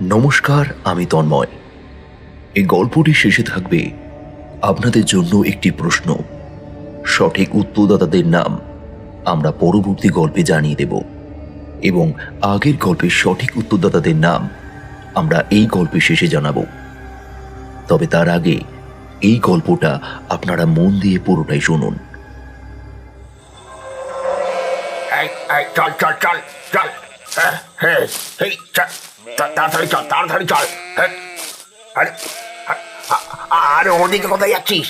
নমস্কার, আমি তন্ময়। এই গল্পটি শেষে থাকবে আপনাদের জন্য একটি প্রশ্ন। সঠিক উত্তরদাতাদের নাম আমরা পরবর্তী গল্পে জানিয়ে দেব এবং আগের গল্পের সঠিক উত্তরদাতাদের নাম আমরা এই গল্পের শেষে জানাবো। তবে তার আগে এই গল্পটা আপনারা মন দিয়ে পুরোটাই শুনুন। চল চল চল চল, তাড়াতাড়ি চল, তাড়াতাড়ি চল। আরে আরে ওদিকে কোথায় যাচ্ছিস?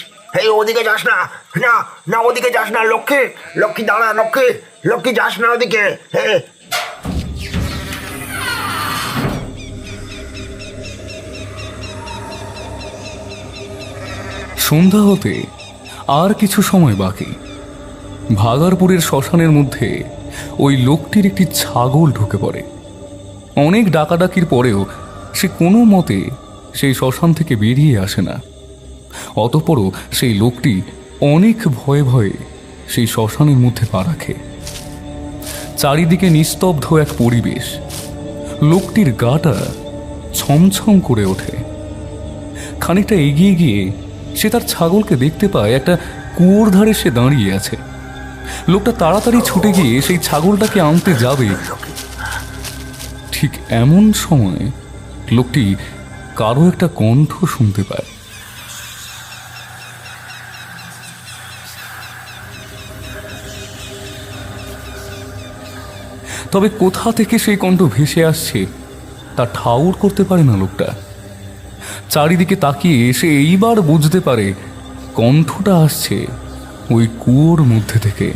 ওদিকে যাস না, না না, ওদিকে যাস না। লক্ষ্মী, লক্ষ্মী দাঁড়া, লক্ষ্মী, লক্ষ্মী যাস না ওদিকে। সন্ধ্যা হতে আর কিছু সময় বাকি। ভাগারপুরের শ্মশানের মধ্যে ওই লোকটির একটি ছাগল ঢুকে পড়ে। অনেক ডাকাডাকির পরেও সে কোনো মতে সেই শ্মশান থেকে বেরিয়ে আসে না। অতঃপরও সেই লোকটি অনেক ভয়ে ভয়ে সেই শ্মশানের মধ্যে পা রাখে। চারিদিকে নিস্তব্ধ এক পরিবেশ। লোকটির গাটা ছমছম করে ওঠে। খানিকটা এগিয়ে গিয়ে সে তার ছাগলকে দেখতে পায় একটা কুয়োর ধারে সে দাঁড়িয়ে আছে। লোকটা তাড়াতাড়ি ছুটে গিয়ে সেই ছাগলটাকে আনতে যাবে, ঠিক এমন সময় লোকটি কারো একটা কণ্ঠ শুনতে পায়। তবে কোথা থেকে সেই কণ্ঠ ভেসে আসছে তা ঠাউর করতে পারে না লোকটা। চারিদিকে তাকিয়ে সে এইবার বুঝতে পারে কণ্ঠটা আসছে ওই কুয়োর মধ্যে থেকে।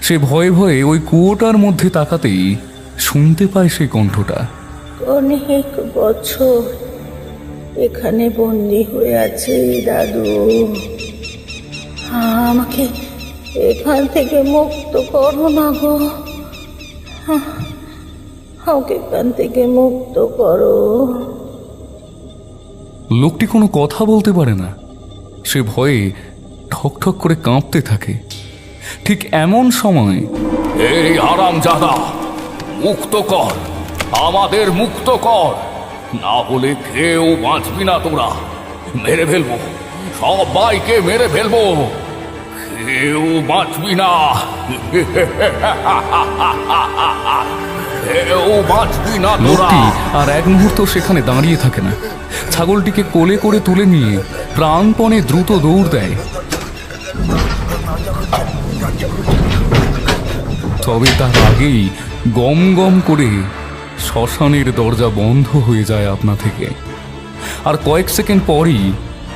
সে ভয়ে ভয়ে ওই কুয়োটার মধ্যে তাকাতেই শুনতে পায় সেই কণ্ঠটা। অনেক বছর এখানে বন্দি হয়ে আছে দাদু, আমাকে এখান থেকে মুক্ত করো না গো, আমাকে এখান থেকে মুক্ত করো। লোকটি কোনো কথা বলতে পারে না। সে ভয়ে ঠকঠক করে কাঁপতে থাকে। ঠিক এমন সময়, এই হারামজাদা, মুক্ত কর, আমাদের মুক্ত কর, না হলে কেউ বাঁচবি না, তোরা মেরে ফেলবো, সবাইকে মেরে ফেলবো, কেউ বাঁচবি না, কেউ বাঁচবি না। লোকটি আর এক মুহূর্ত সেখানে দাঁড়িয়ে থাকে না। ছাগলটিকে কোলে করে তুলে নিয়ে প্রাণপণে দ্রুত দৌড় দেয়। তবে তার আগেই গম গম করে শ্মশানের দরজা বন্ধ হয়ে যায় আপনা থেকে। আর কয়েক সেকেন্ড পরই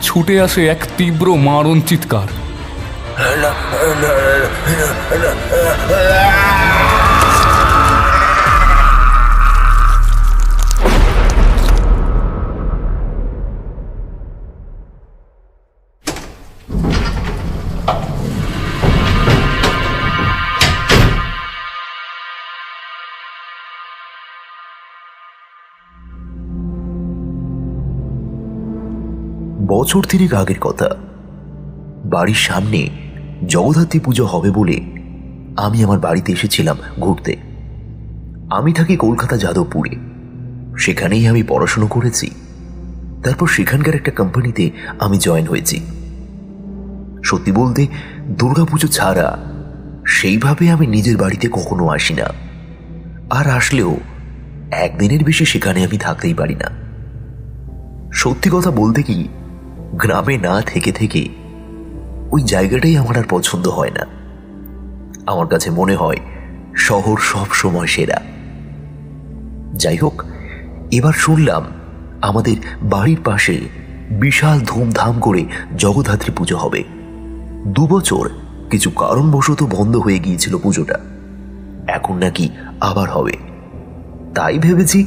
ছুটে আসে এক তীব্র মারণ চিৎকার। বছর 3 আগের কথা। বাড়ির সামনে জগদ্ধাত্রী পুজো হবে বলে আমি আমার বাড়িতে এসেছিলাম ঘুরতে। আমি থাকি কলকাতা যাদবপুরে। সেখানেই আমি পড়াশুনো করেছি। তারপর সেখানকার একটা কোম্পানিতে আমি জয়েন হয়েছি। সত্যি বলতে দুর্গাপুজো ছাড়া সেইভাবে আমি নিজের বাড়িতে কখনো আসি না। আর আসলেও একদিনের বেশি সেখানে আমি থাকতেই পারি না। সত্যি কথা বলতে কি, গ্রামে না থেকে থেকে ওই জায়গাটাই আমার আর পছন্দ হয় না। আমার কাছে মনে হয় শহর সব সময় সেরা। যাই হোক, এবার শুনলাম আমাদের বাড়ির পাশে বিশাল ধুমধাম করে জগদ্ধাত্রী পুজো হবে। 2 বছর কিছু কারণবশত বন্ধ হয়ে গিয়েছিল পুজোটা, এখন নাকি আবার হবে। তাই ভেবেছি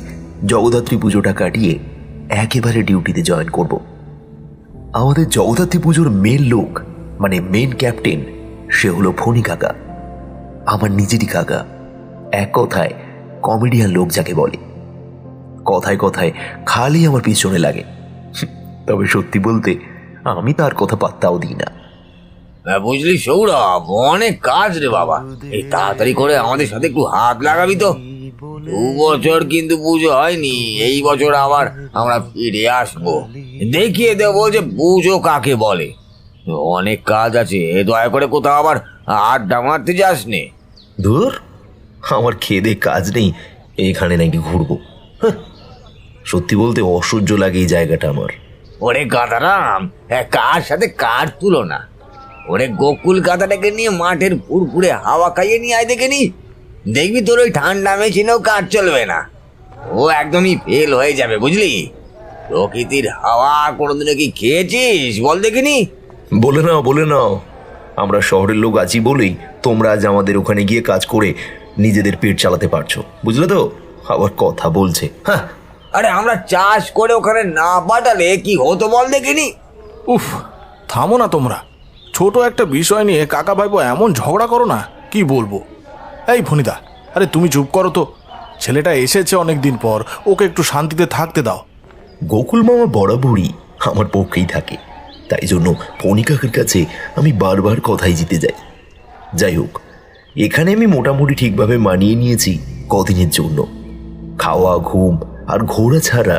জগদ্ধাত্রী পুজোটা কাটিয়ে একেবারে ডিউটিতে জয়েন করব। আমাদের জগদ্ধাত্রী পুজোর মেন লোক, মানে মেন ক্যাপ্টেন, সে হলো ফণি কাকা, আমার নিজেরই কাকা। এক কথায় কমেডিয়ান লোক যাকে বলে। কথায় কথায় খালি আমার পিছনে লাগে। তবে সত্যি বলতে আমি তার কথা পাত্তাও দিই না। বুঝলি সৌরভ, অনেক কাজ রে বাবা, এই তাড়াতাড়ি করে আমাদের সাথে একটু হাত লাগাবি তো। বছর কিন্তু পুজো হয়নি, এই বছর আবার আমরা ফিরে আসবো, দেখিয়ে দেবো যে পুজো কাকে বলে। অনেক কাজ আছে, দয়া করে কোথাও আবার আড্ডা মারতে যাস নে। ধুর, আমার খেদে কাজ নেই, এখানে নাকি ঘুরবো? হাহ, সত্যি বলতে অসহ্য লাগে এই জায়গাটা আমার। ওরে গাধারাম, কার সাথে কার তুলনা? ওরে গোকুল গাধাটাকে নিয়ে মাঠের পুরপুরে হাওয়া খাইয়ে নিয়ে আয় দেখে নি, দেখবি তোর ওই ঠান্ডা মেশিনেও কাজ চলবে না, ও একদমই ফেল হয়ে যাবে, বুঝলি? প্রকৃতির হাওয়া কোনোদিনও কি খেয়েছিস বল দেখিনি? বলে নাও, বলে নাও, আমরা শহরের লোক আছি বলেই তোমরা আজ আমাদের ওখানে গিয়ে কাজ করে নিজেদের পেট চালাতে পারছো, বুঝলে তো? আবার কথা বলছে। হ্যাঁ, আরে আমরা চাষ করে ওখানে না পাঠালে কি হতো বল দেখিনি? উফ, থামো না তোমরা। ছোট একটা বিষয় নিয়ে কাকা ভাইপো এমন ঝগড়া করো না, কি বলবো। এই ফণিদা, আরে তুমি চুপ করো তো, ছেলেটা এসেছে অনেক দিন পর, ওকে একটু শান্তিতে থাকতে দাও। গোকুল মামা বরাবরই আমার পক্ষেই থাকে, তাই জন্য ফণি কাকার কাছে আমি বারবার কথাই জিতে যাই। যাই হোক, এখানে আমি মোটামুটি ঠিকভাবে মানিয়ে নিয়েছি কদিনের জন্য। খাওয়া, ঘুম আর ঘোরা ছাড়া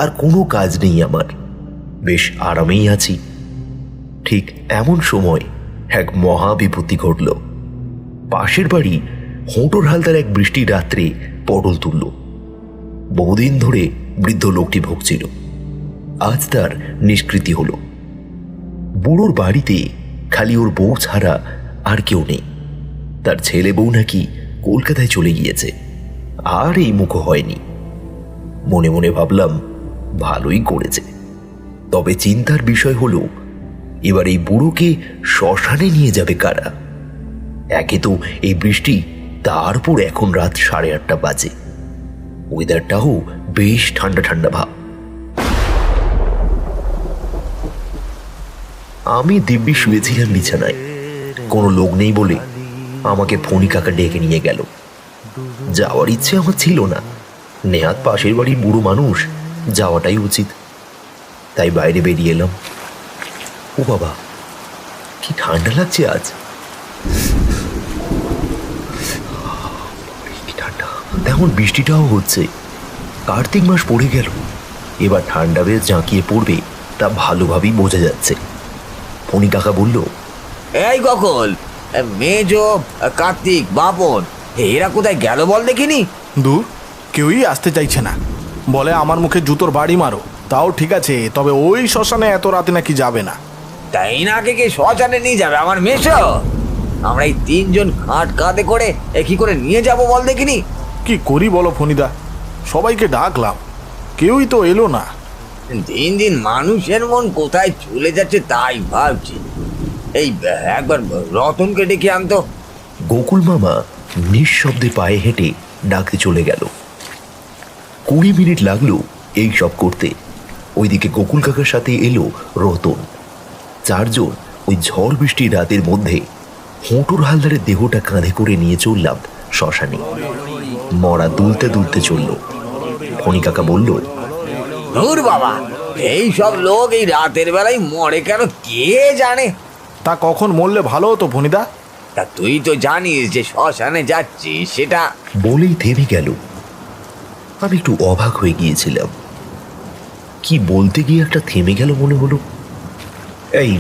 আর কোনো কাজ নেই আমার, বেশ আরামেই আছি। ঠিক এমন সময় এক মহা বিপত্তি ঘটল। পাশের বাড়ি হোঁটোর হালদার এক বৃষ্টির রাত্রে পটল তুলল। বহুদিন ধরে বৃদ্ধ লোকটি ভুগছিল, আজ তার নিষ্কৃতি হলো। বুড়োর বাড়িতে খালি ওর বউ ছাড়া আর কেউ নেই। তার ছেলে বউ নাকি কলকাতায় চলে গিয়েছে, আর এই মুখ হয়নি। মনে মনে ভাবলাম ভালোই করেছে, তবে চিন্তার বিষয় হলো এবার এই বুড়োকে শ্মশানে নিয়ে যাবে কারা? একে তো এই বৃষ্টি, তারপর এখন রাত 8:30 বাজে, ওয়েদারটাও বেশ ঠান্ডা ঠান্ডা ভাব। আমি দিব্যি শুয়েছিলাম বিছানায়, কোনো লোক নেই বলে আমাকে ফণি কাকা ডেকে নিয়ে গেল। যাওয়ার ইচ্ছে আমার ছিল না, নেহাত পাশের বাড়ির বুড়ো মানুষ, যাওয়াটাই উচিত। তাই বাইরে বেরিয়ে এলাম। ও বাবা, কি ঠান্ডা লাগছে আজ! কি ঠান্ডা! তেমন বৃষ্টিটাও হচ্ছে। কার্তিক মাস পড়ে গেল, এবার ঠান্ডা বেশ জাঁকিয়ে পড়বে তা ভালোভাবেই বোঝা যাচ্ছে। ফণি কাকা বলল, এই গকল, মেজ, কার্তিক, বাপন, এরা কোথায় গেল বল দেখিনি? দূর, কেউই আসতে চাইছে না, বলে আমার মুখে জুতোর বাড়ি মারো। তাও ঠিক আছে, তবে ওই শ্মশানে এত রাতে নাকি যাবে না। তাই না, কে শ্মশানে নিয়ে যাবে আমার মেশো? আমরা এই 3 জন খাট কাঁধে করে কি করে নিয়ে যাব বল দেখিনি? কি করি বলো ফণিদা, সবাইকে ডাকলাম, কেউই তো এলো না। দিন দিন মানুষের মন কোথায় চলে যাচ্ছে তাই ভাবছি। এই একবার রতনকে ডেকে আনতো। গোকুল মামা নিঃশব্দে পায়ে হেঁটে ডাকতে চলে গেল। 20 মিনিট লাগলো এই সব করতে। ওইদিকে গোকুল কাকার সাথে এলো রতন। 4 জন ওই ঝড় বৃষ্টির রাতের মধ্যে হোঁটোর হালদারের দেহটা কাঁধে করে নিয়ে চললাম শ্মশানে। মরা দুলতে দুলতে চলল। ফণি কাকা বলল, ধুর বাবা, এই সব লোক এই রাতের বেলায় মরে কেন কে জানে। তা কখন মরলে ভালো হতো ফণিদা? তা তুই তো জানিস যে শ্মশানে যাচ্ছিস, সেটা বলেই থেমে গেল। আমি একটু অবাক হয়ে গিয়েছিলাম, কি বলতে গিয়ে একটা থেমে গেল মনে হলো। এই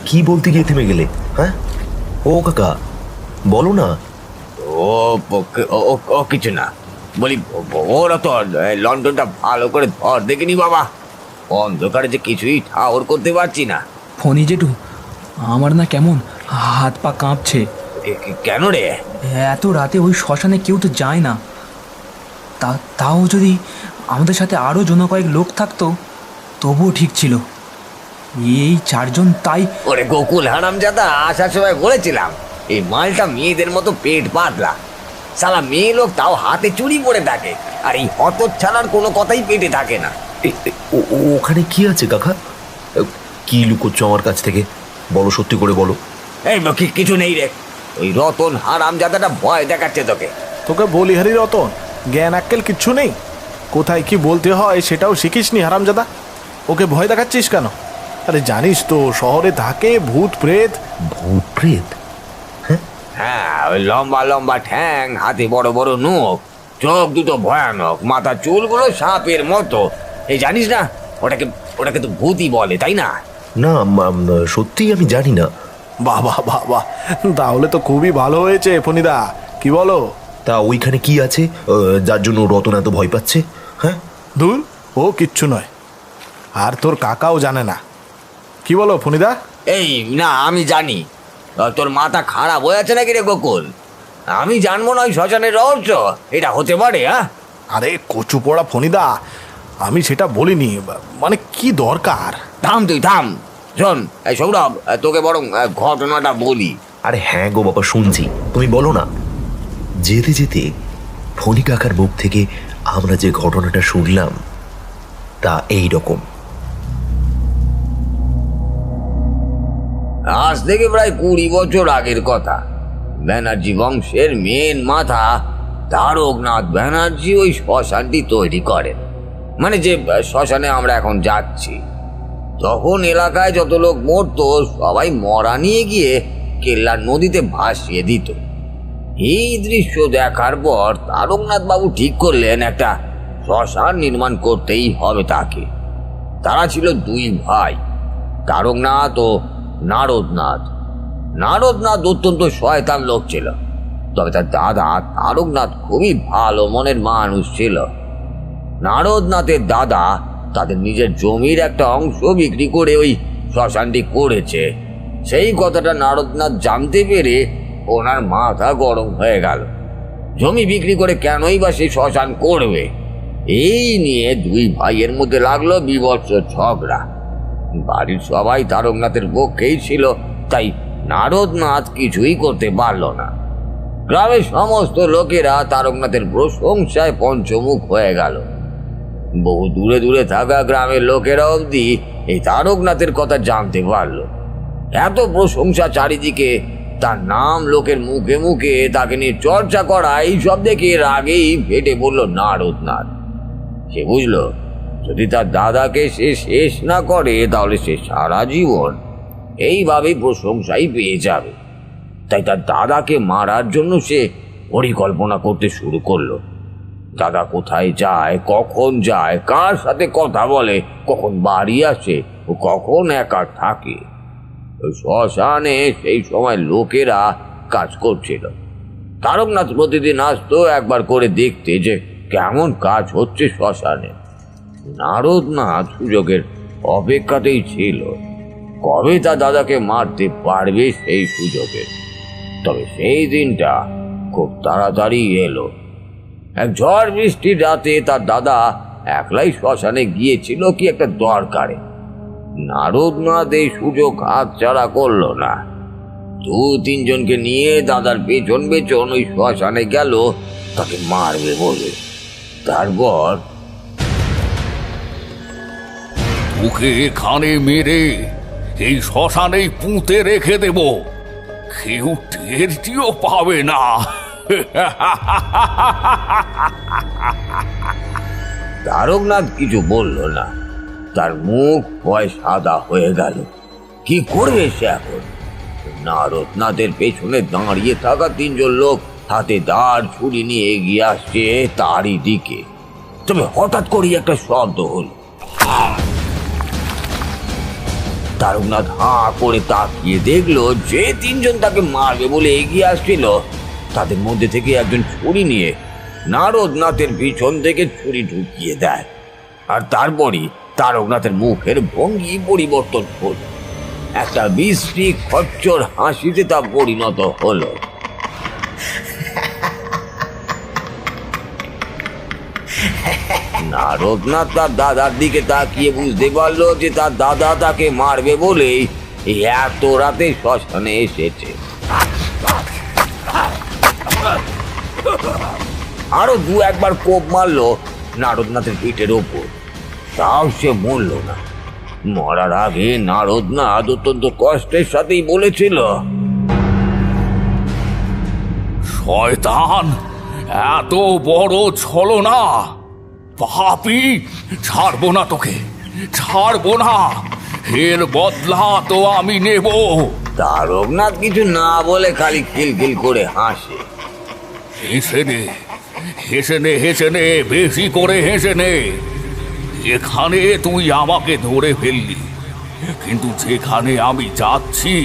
কি বলতে গিয়ে থেমে গেলে? হ্যাঁ, ও কাকা বলো না। ও ও কিছু না, বলি ওরা তো লন্ডনটা ভালো করে ধর দেখিনি বাবা, অন্ধকারে যে কিছুই ঠাউর করতে পারছি না। ফণি জেঠু, আমার না কেমন হাত পা কাঁপছে। কেন রে? এত রাতে ওই শ্মশানে কেউ তো যায় না, তাও যদি আমাদের সাথে আরও কয়েক লোক থাকতো তবুও ঠিক ছিল। এই 4 জন, তাই ওরে গোকুল হারামজাদা, আসার সময় বলেছিলাম এই মালটা মেয়েদের মতো পেট পাতলা, সালা মেয়ে লোক তাও হাতে চুরি পড়ে থাকে, আর এই হতচ্ছাড়ার কোনো কথাই পেটে থাকে না। ওখানে কি আছে কাকা? কি লুকোচ্ছ আমার কাছ থেকে? বলো, সত্যি করে বলো। এই কিছু নেই রে, ওই রতন হারামজাদাটা ভয় দেখাচ্ছে তোকে। তোকে বলি হারি রতন, জ্ঞান আক্কেল কিচ্ছু নেই, কোথায় কি বলতে হয় সেটাও শিখিসনি হারামজাদা, ওকে ভয় দেখাচ্ছিস কেন? আরে জানিস তো শহরে থাকে ভূত প্রেত। ভূত প্রেত? হ্যাঁ, ওই লম্বা লম্বা ঠ্যাং, হাতে বড় বড় নখ, চোখ দুটো ভয়ানক, মাথা চুলগুলো সাপের মতো। এই জানিস না, ওটাকে ওটাকে তো ভূতই বলে, তাই না? না সত্যিই আমি জানি না। বাবা বাবা, তাহলে তো খুবই ভালো হয়েছে ফণিদা, কি বলো? তা ওইখানে কি আছে যার জন্য রতন এত ভয় পাচ্ছে? হ্যাঁ, ধুর, ও কিচ্ছু নয়, আর তোর কাকাও জানে না। কি বলো ফণিদা? এই না, আমি জানি। তোর মাথা খারাপ হয়ে আছে নাকি রে গোকুল? আমি জানবো না ওই শ্মশানের রহস্য? এটা হতে পারে? হ্যাঁ, আরে কচু পোড়া ফণিদা, আমি সেটা বলিনি, মানে কি দরকার? থাম, তুই থাম। শোন এই সৌরভ, তোকে বরং ঘটনাটা বলি। আরে হ্যাঁ গো বাবা, শুনছি, তুমি বলো না। যেতে যেতে ফণি কাকার মুখ থেকে আমরা যে ঘটনাটা শুনলাম তা এই রকম। আজ থেকে প্রায় 20 বছর আগের কথা। ব্যানার্জি বংশের মেন মাথা তারকনাথ ব্যানার্জি ওই শ্মশানটি তৈরি করেন, মানে যে শ্মশানে আমরা এখন যাচ্ছি। তখন এলাকায় যত লোক মরতো সবাই মরা নিয়ে গিয়ে কেল্লার নদীতে ভাসিয়ে দিত। এই দৃশ্য দেখার পর তারকনাথ বাবু ঠিক করলেন একটা শ্মশান নির্মাণ করতেই হবে তাকে। তারা ছিল 2 ভাই, তারকনাথ ও নারদনাথ। নারদনাথ অত্যন্ত শয়তান লোক ছিল, তবে তার দাদা তারকনাথ খুবই ভালো মনের মানুষ ছিল। নারদনাথের দাদা তাদের নিজের জমির একটা অংশ বিক্রি করে ওই শ্মশানটি করেছে। সেই কথাটা নারদনাথ জানতে পেরে ওনার মাথা গরম হয়ে গেল। জমি বিক্রি করে কেনই বা সেই শ্মশান করবে, এই নিয়ে 2 ভাইয়ের মধ্যে লাগলো বীভৎস ঝগড়া। বাড়ির সবাই তারকনাথের পক্ষেই ছিল, তাই নারদনাথ কিছুই করতে পারল না। গ্রামের সমস্ত লোকেরা তারকনাথের প্রশংসায় পঞ্চমুখ হয়ে গেল। বহু দূরে দূরে থাকা গ্রামের লোকেরা অবধি এই তারকনাথের কথা জানতে পারল। এত প্রশংসা চারিদিকে, তার নাম লোকের মুখে মুখে, তাকে নিয়ে চর্চা করা, এই সব দেখে রাগেই ফেটে পড়ল নারদনাথ। সে বুঝল যদি তার দাদাকে সে শেষ না করে তাহলে সে সারা জীবন এইভাবেই প্রশংসাই পেয়ে যাবে। তাই তার দাদাকে মারার জন্য সে পরিকল্পনা করতে শুরু করলো। দাদা কোথায় যায়, কখন যায়, কার সাথে কথা বলে, কখন বাড়ি আসে ও কখন একা থাকে। শ্মশানে সেই সময় লোকেরা কাজ করছিল। তারকনাথ প্রতিদিন আসতো একবার করে দেখতে যে কেমন কাজ হচ্ছে শ্মশানে। নারদনাথ সুযোগের অপেক্ষাতেই ছিল, কবে তা দাদাকে মারতে পারবে সেই সুযোগে। তবে সেই দিনটা খুব তাড়াতাড়ি এলো। এক ঝড় বৃষ্টির রাতে তার দাদা একলাই শ্মশানে গিয়েছিল কি একটা দরকারে। নারদনাথ এই সুযোগ হাতছাড়া করলো না। 2-3 জনকে নিয়ে দাদার পেছন পেছন ওই শ্মশানে গেল তাকে মারবে বলে। তারপর ওকে এখানে মেরে এই শ্মশানেই পুঁতে রেখে দেব, কেউ টেরটিও পাবে না। তারকনাথ কিছু বলল না, তার মুখ ভয় সাদা হয়ে গেল। কি করবে সে এখন? নারদনাথের পেছনে দাঁড়িয়ে থাকা 3 জন লোক হাতে দাঁড় ছুরি নিয়ে এগিয়ে আসছে তারই দিকে। তবে হঠাৎ করে একটা শব্দ হল। তারকনাথ হাঁ করে তাকিয়ে দেখলো যে 3 জন তাকে মারবে বলে এগিয়ে আসছিল তাদের মধ্যে থেকে একজন ছুরি নিয়ে নারদনাথের পিছন থেকে ছুরি ঢুকিয়ে দেয়। আর তারপরই তারকনাথের মুখের ভঙ্গি পরিবর্তন হল, একটা বিশ্রী খচ্চর হাসিতে তা পরিণত হলো। নারদনাথ তার দাদার দিকে তাকিয়ে বুঝতে পারলো যে তার দাদা তাকে মারবে বলেই এই এত রাতে শ্মশানে এসেছে। আরো 2-1 কোপ মারলো নারদনাথের পিঠের ওপর, তাও সে মরল না। মরার আগে নারদনাথ অত্যন্ত কষ্টের সাথেই বলেছিল, শয়তান, এত বড় ছলনা! পাপী, ছাড়বো না তোকে, ছাড়বো না, এর বদলা তো আমি নেব। তারকনাথ কিছু না বলে খালি খিলখিল করে হাসে। এসে দে, হেসে নে বেশি করে হেসে নে। এখানে তুই আমাকে ধরে ফেললি, কিন্তু যেখানে আমি যাচ্ছি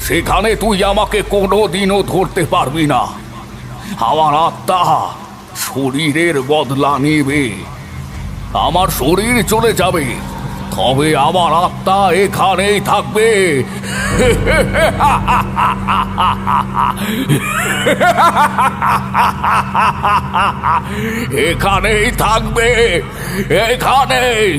সেখানে তুই আমাকে কোনোদিনও ধরতে পারবি না। আমার আত্মা শরীরের বদলা নেবে, আমার শরীর চলে যাবে, তবে আমার আত্মা এখানেই থাকবে। এখানেই থাকবে, এখানেই।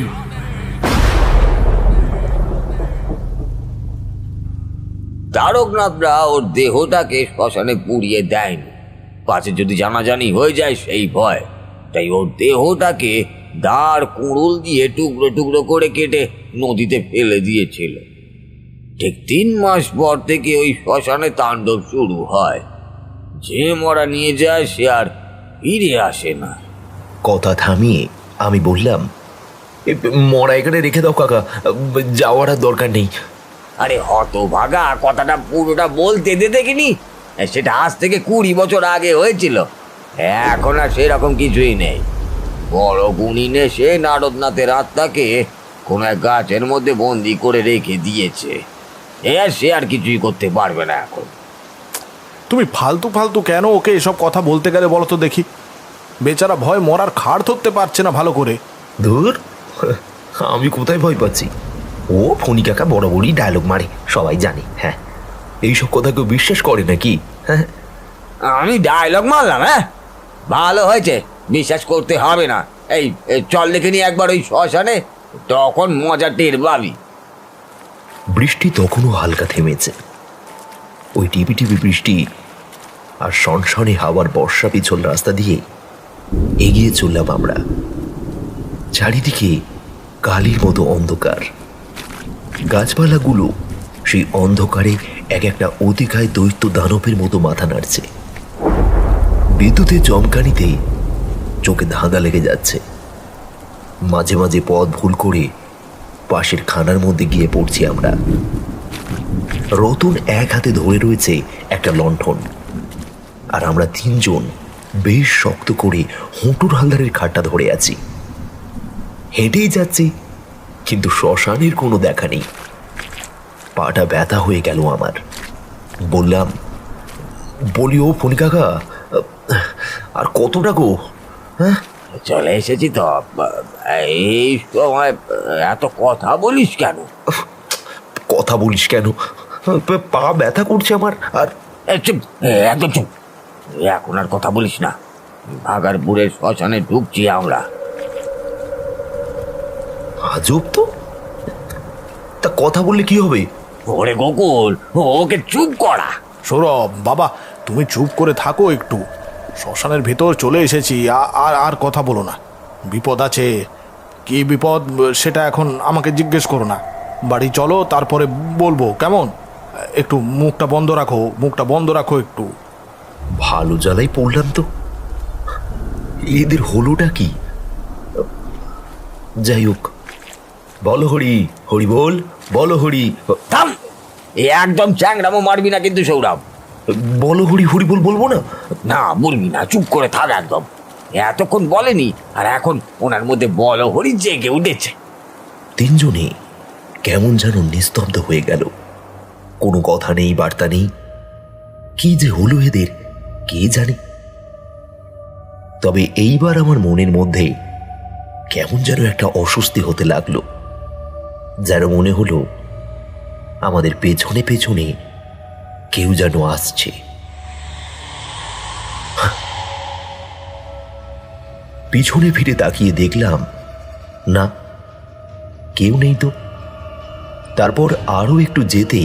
তারকনাথরা ওর দেহটাকে শ্মশানে পুড়িয়ে দেয়নি, পাছে যদি জানাজানি হয়ে যায় সেই ভয়। তাই ওর দেহটাকে দাঁড় কুড়ুল দিয়ে টুকরো টুকরো করে কেটে নদীতে ফেলে দিয়েছিল। ঠিক 3 মাস পর থেকে ওই শ্মশানে তাণ্ডব শুরু হয়। যে মরা নিয়ে যায় সে আর ফিরে আসে না। কথা থামিয়ে আমি বললাম, "এ, মরা এখানে রেখে দাও কাকা, যাওয়ার আর দরকার নেই।" আরে হতভাগা, কথাটা পুরোটা বলতে দে দেখিনি। সেটা আজ থেকে 20 বছর আগে হয়েছিল, এখন আর সেরকম কিছুই নেই। বড় গুণিনে সে নারদনাথের আত্মাকে কোন এক গাছের মধ্যে বন্দি করে রেখে দিয়েছে। সে আর কিছুই করতে পারবে না এখন। তুমি ফালতু ফালতু কেন ওকে এসব কথা বলতে গেলে বলো তো দেখি? বেচারা ভয় মরার খাড় ধরতে পারছে না ভালো করে। ধুর, আমি কোথায় ভয় পাচ্ছি? ও ফণি কাকা বরাবরই ডায়লগ মারে, সবাই জানে। হ্যাঁ, এইসব কথা কেউ বিশ্বাস করে নাকি? হ্যাঁ, আমি ডায়লগ মারলাম? হ্যাঁ, ভালো হয়েছে, বিশ্বাস করতে হবে না। এই চল দেখে নি একবার ওই শ্মশানে, তখন মজা টের পাবি। বৃষ্টি তখনও হালকা থেমেছে। ওই টিপি টিপি বৃষ্টি আর সনসনে হাওয়ার বর্ষা পিছল রাস্তা দিয়ে এগিয়ে চললাম আমরা। চারিদিকে কালির মতো অন্ধকার, গাছপালাগুলো সেই অন্ধকারে এক একটা অতিকায় দৈত্য দানবের মতো মাথা নাড়ছে। বিদ্যুতের চমকানিতে চোখে ধাঁধা লেগে যাচ্ছে। মাঝে মাঝে পথ ভুল করে পাশের খানার মধ্যে গিয়ে পড়ছি আমরা। রতন এক হাতে ধরে রয়েছে একটা লণ্ঠন, আর আমরা 3 জন বেশ শক্ত করে হুঁটুর হালদারের খাটটা ধরে আছি। হেঁটেই যাচ্ছি, কিন্তু শ্মশানের কোনো দেখা নেই। পাটা ব্যথা হয়ে গেল আমার। বললাম, বলি ও ফণি কাকা, আর কতটা গো? হ্যাঁ, চলে এসেছি তো। এই সময় এত কথা বলিস কেন? কথা বলিস কেন? পা ব্যথা করছে আমার। আর চুপ, একদম চুপ, এখন আর কথা বলিস না। ভাগারপুরের শ্মশানে ঢুকছি আমরা। আজব তো, তা কথা বললে কি হবে? ওরে গোকুল, ওকে চুপ করা। সৌরভ বাবা, তুমি চুপ করে থাকো একটু। শ্মশানের ভেতর চলে এসেছি, আর আর কথা বলো না। বিপদ আছে। কি বিপদ সেটা এখন আমাকে জিজ্ঞেস করো না। বাড়ি চলো, তারপরে বলবো, কেমন? একটু মুখটা বন্ধ রাখো, মুখটা বন্ধ রাখো একটু। ভালো জ্বালাই পড়লাম তো। এদের হলোটা কি? যাই হোক, বলো হরি, হরি বল, বলো হরি। থাম, একদম চ্যাংরামো মারবি না কিন্তু সৌরভ। বলো হরি, হরি বল বলবো না? না, বলবি না, চুপ করে থাক একদম। এতক্ষণ বলেনি, আর এখন ওনার মধ্যে বল হরি জেগে উঠেছে। 3 জনে কেমন যেন নিস্তব্ধ হয়ে গেল। কোনো কথা নেই, বার্তা নেই। কি যে হলো এদের কে জানে। তবে এইবার আমার মনের মধ্যে কেমন যেন একটা অস্বস্তি হতে লাগলো। যেন মনে হলো আমাদের পেছনে পেছনে কেউ যেন আসছে। পিছনে ফিরে তাকিয়ে দেখলাম, না, কেউ নেই তো। তারপর আরো একটু যেতে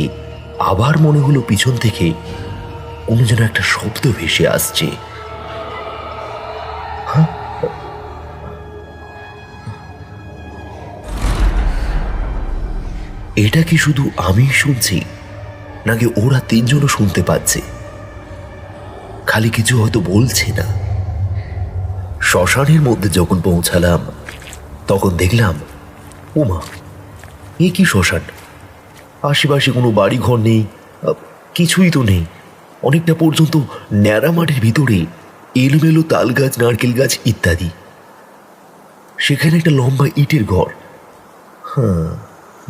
আবার মনে হলো পিছন থেকে কোনো যেন একটা শব্দ ভেসে আসছে। এটা কি শুধু আমি শুনছি, নাকি ওরা 3 জনও শুনতে পাচ্ছে? খালি কিছু হয়তো বলছে না। শ্মশানের মধ্যে যখন পৌঁছালাম তখন দেখলাম, ওমা, এ কি শ্মশান! আশেপাশে কোনো বাড়ি ঘর নেই, কিছুই তো নেই। অনেকটা পর্যন্ত ন্যাড়া মাঠের ভিতরে এলোমেলো তাল গাছ, নারকেল গাছ ইত্যাদি। সেখানে একটা লম্বা ইটের ঘর। হ্যাঁ,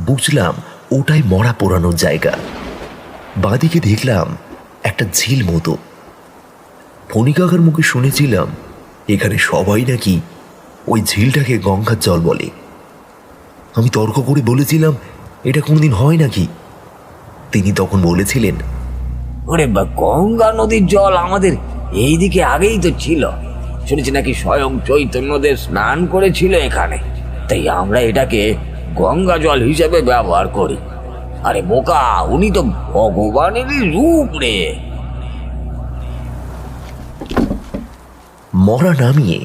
বুঝলাম ওটাই মরা পোড়ানোর জায়গা। বাঁদিকে দেখলাম একটা ঝিল মতো। ফণি কাকার মুখে শুনেছিলাম এখানে সবাই নাকি ওই ঝিলটাকে গঙ্গার জল বলে। আমি তর্ক করে বলেছিলাম এটা কোনদিন হয় নাকি। তিনি তখন বলেছিলেন, ওরে বা, গঙ্গা নদীর জল আমাদের এইদিকে আগেই তো ছিল। শুনেছি নাকি স্বয়ং চৈতন্যদেব স্নান করেছিল এখানে, তাই আমরা এটাকে গঙ্গা জল হিসেবে ব্যবহার করি। আরে বোকা, উনি তো ভগবানেরই রূপ রে। মরা নামিয়ে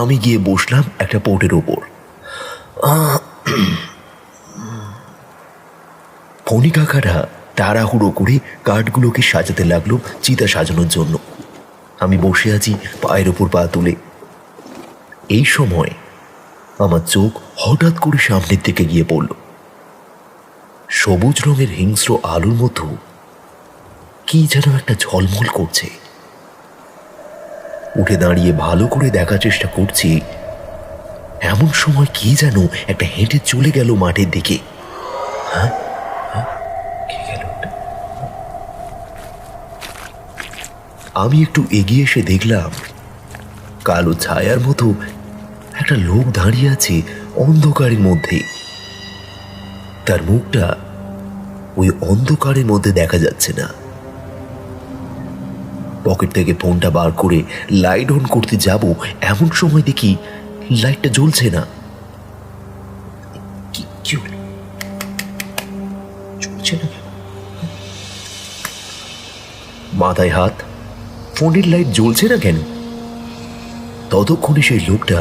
আমি গিয়ে বসলাম একটা পোটের ওপর। ফণি কাকারা তাড়াহুড়ো করে কাঠগুলোকে সাজাতে লাগলো চিতা সাজানোর জন্য। আমি বসে আছি পায়ের ওপর পা তুলে। এই সময় আমার চোখ হঠাৎ করে সামনের দিকে গিয়ে পড়ল। সবুজ রঙের হিংস্র আলোর মতো কি যেন একটা ঝলমল করছে। উঠে দাঁড়িয়ে ভালো করে দেখার চেষ্টা করছি, এমন সময় কি যেন একটা হেঁটে চলে গেল মাঠের দিকে। হ্যাঁ, কে গেল? আমি একটু এগিয়ে এসে দেখলাম কালো ছায়ার মতো একটা লোক দাঁড়িয়ে আছে অন্ধকারের মধ্যে। তার মুখটা ওই অন্ধকারের মধ্যে দেখা যাচ্ছে না। পকেট থেকে ফোনটা বার করে লাইট অন করতে যাব, এমন সময় দেখি লাইটটা জ্বলছে না। কি হলো? জ্বলছে না। মাথায় হাত, ফোনের লাইট জ্বলছে না কেন? ততক্ষণে সেই লোকটা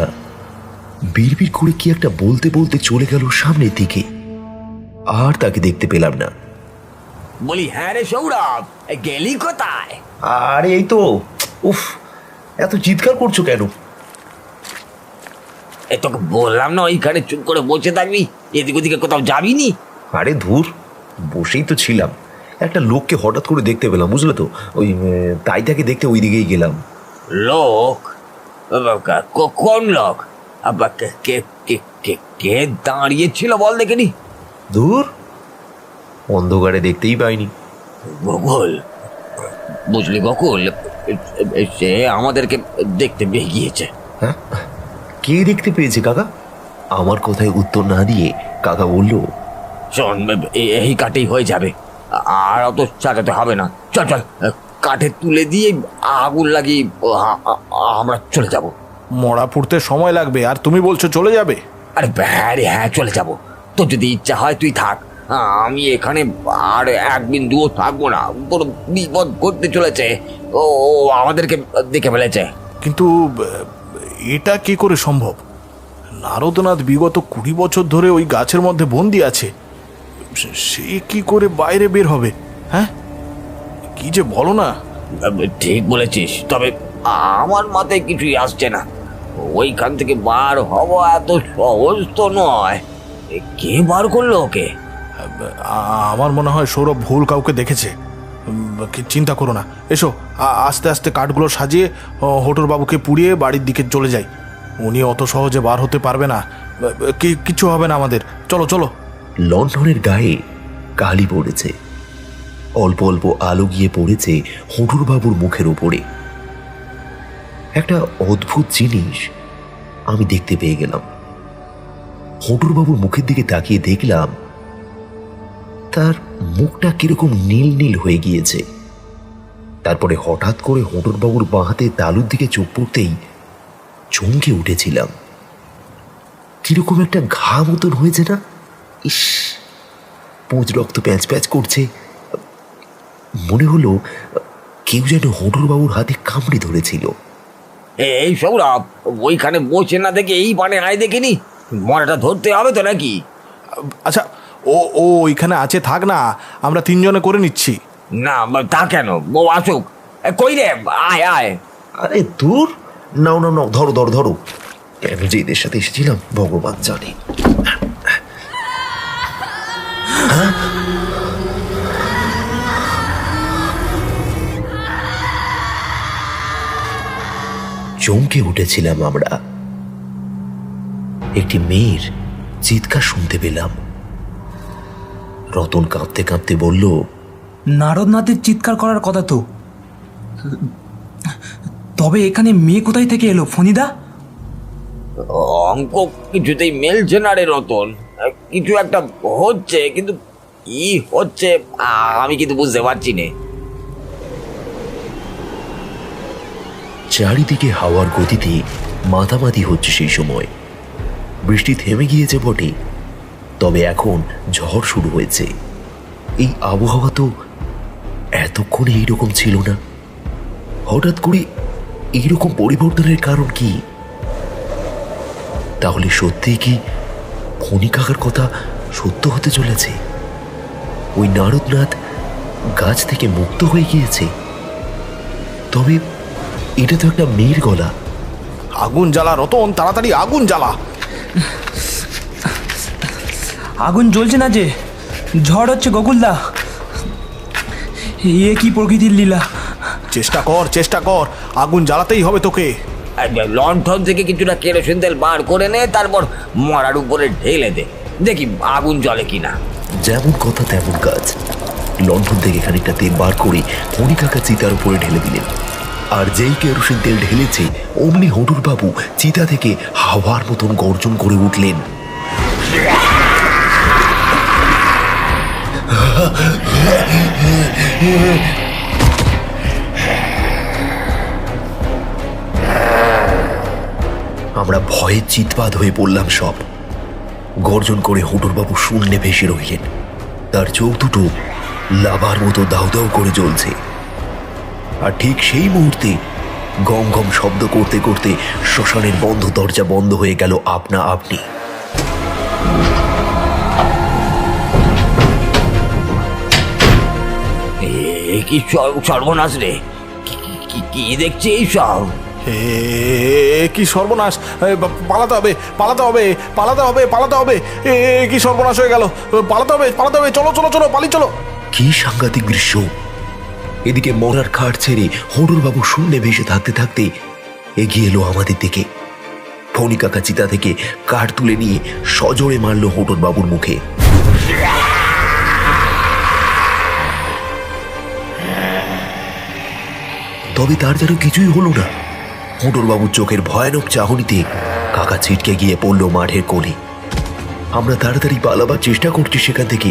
বিড়বিড় করে কি একটা বলতে বলতে চলে গেল সামনের দিকে। আর তাকে দেখতে পেলাম না। বলি, হ্যাঁ রে সৌরভ, গেলি কোথায়? আরে এই তো। উফ, এত চিৎকার করছো কেন? এই তোকে বললাম না ওইখানে চুপ করে বসে থাকবি, এদিক ওদিকে কোথাও যাবি নি। আরে ধুর, বসেই তো ছিলাম। একটা লোককে হঠাৎ করে দেখতে পেলাম, বুঝলে তো, ওই তাই তাকে দেখতে ওই দিকেই গেলাম। লোক? কোন লোক? কে দাঁড়িয়েছিল বল দেখেনি? ধুর, অন্ধকারে দেখতেই পাইনি। গোকুল, বুঝলি গোকুল, সে আমাদেরকে দেখতে পেয়ে গিয়েছে। হ্যাঁ, কে দেখতে পেয়েছে কাকা? আমার কথায় উত্তর না দিয়ে কাকা বলল, শোন, এই কাঠেই হয়ে যাবে, আর অত চাচাতে হবে না। চল চল, কাঠে তুলে দিয়ে আগুন লাগিয়ে আমরা চলে যাব। মরা পুড়তে সময় লাগবে, আর তুমি বলছো চলে যাবে? আরে হ্যাঁ রে, হ্যাঁ চলে যাব। তোর যদি ইচ্ছা হয় তুই থাক, আমি এখানে আর এক বিন্দুও থাকবো না। কোনো বিপদ ঘটতে চলেছে, ও আমাদেরকে দেখে ফেলেছে। কিন্তু এটা কি করে সম্ভব? নারদনাথ বিগত 20 বছর ধরে ওই গাছের মধ্যে বন্দি আছে, সে কি করে বাইরে বের হবে? হ্যাঁ, কি যে বলো না। ঠিক বলেছিস, তবে আমার মাথায় কিছুই আসছে না। ওইখান থেকে বার হওয়া এত সহজ তো নয়। কে বার করলো ওকে? আমার মনে হয় সৌরভ ভুল কাউকে দেখেছে। চিন্তা করো না, এসো আস্তে আস্তে কাঠগুলো সাজিয়ে হোটর বাবুকে পুড়িয়ে বাড়ির দিকে চলে যাই। উনি অত সহজে বার হতে পারবে না, কিছু হবে না আমাদের। চলো চলো। লণ্ঠনের গায়ে কালি পড়েছে, অল্প অল্প আলো গিয়ে পড়েছে হোটর বাবুর মুখের ওপরে। একটা অদ্ভুত জিনিস আমি দেখতে পেয়ে গেলাম। হোটর বাবুর মুখের দিকে তাকিয়ে দেখলাম তার মুখটা কিরকম নীল নীল হয়ে গিয়েছে। তারপরে হঠাৎ করে হোটর বাবুর বাঁ হাতে তালুর দিকে চোখ পড়তেই চমকে উঠেছিলাম। কিরকম একটা ঘা মতন হয়েছে না? ইস, পুঁজ রক্ত প্যাঁচ প্যাঁচ করছে। মনে হলো কেউ যেন হোটর বাবুর হাতে কামড়ে ধরেছিল। এই সৌরভ, ওইখানে বসে না দেখে এই পানে আয় দেখিনি, মরাটা ধরতে হবে তো নাকি? আচ্ছা, ও ও ওইখানে আছে, থাক না, আমরা 3 জনে করে নিচ্ছি। না, তা কেন, ও আসুক। কই রে, আয় আয়। আরে দূর, নাও নাও নাও, ধরো ধরো ধরো। কেন যে এদের সাথে এসেছিলাম ভগবান জানে। চমকে উঠেছিলাম আমরা। একটি মেয়ের চিৎকার শুনতে পেলাম। রতন কাঁপতে কাঁপতে বলল, নারদনাথের চিৎকার করার কথা তো। তবে এখানে মেয়ে কোথায় থেকে এলো ফণিদা? অঙ্ক কিছুতেই মেলছে না রে রতন। কিছু একটা হচ্ছে, কিন্তু কি হচ্ছে আমি কিন্তু বুঝতে পারছি না। চারিদিকে হাওয়ার গতিতে মাতামাতি হচ্ছে সেই সময়। বৃষ্টি থেমে গিয়েছে বটে, তবে এখন ঝড় শুরু হয়েছে। এই আবহাওয়া তো এতক্ষণে এইরকম ছিল না। হঠাৎ করে এইরকম পরিবর্তনের কারণ কি? তাহলে সত্যি কি ফণি কাকার কথা সত্য হতে চলেছে? ওই নারদনাথ গাছ থেকে মুক্ত হয়ে গিয়েছে। তবে এটা তো একটা মেয়ের গলা। আগুন জ্বালা রতন, তাড়াতাড়ি আগুন জ্বালা। আগুন জ্বলছে না যে, ঝড় হচ্ছে গোকুলদা। এ কি প্রকৃতির লীলা! চেষ্টা কর, আগুন জ্বালাতেই হবে তোকে। লণ্ঠন থেকে কিছুটা কেরোসিন তেল বার করে নে, তারপর মরার উপরে ঢেলে দে, দেখি আগুন জ্বলে কিনা। যেমন কথা তেমন কাজ। লণ্ঠন থেকে খানিকটা তেল বার করে ফণি কাকা চিতার উপরে ঢেলে দিলেন। আর যেই কেরোসিন তেল ঢেলেছে, অমনি হটুর বাবু চিতা থেকে হাওয়ার মতন গর্জন করে উঠলেন। আমরা ভয়ে চিৎপাত হয়ে পড়লাম সব। গর্জন করে হটুরবাবু শূন্যে ভেসে রইলেন। তার চোখ দুটো লাভার মতো দাউ দাউ করে জ্বলছে। আর ঠিক সেই মুহূর্তে গম গম শব্দ করতে করতে শ্মশানের বন্ধ দরজা বন্ধ হয়ে গেল আপনা আপনি। কি সর্বনাশ রে! কি দেখছি এই সব? কি সর্বনাশ! পালাতে হবে। কি সর্বনাশ হয়ে গেল! পালাতে হবে, চলো পালি চলো। কি সাংঘাতিক দৃশ্য! এদিকে মরার খাট ছেড়ে হটুর বাবু শূন্যে ভেসে থাকতে থাকতে এগিয়ে এলো আমাদের দিকে। ফণি কাকা চিতা থেকে কাঠ তুলে নিয়ে সজোরে মারল হটুর বাবুর মুখে। তবে তার যেন কিছুই হলো না। হটুর বাবুর চোখের ভয়ানক চাহনিতে কাকা ছিটকে গিয়ে পড়ল মাঠের কোণে। আমরা তাড়াতাড়ি পালাবার চেষ্টা করছি সেখান থেকে,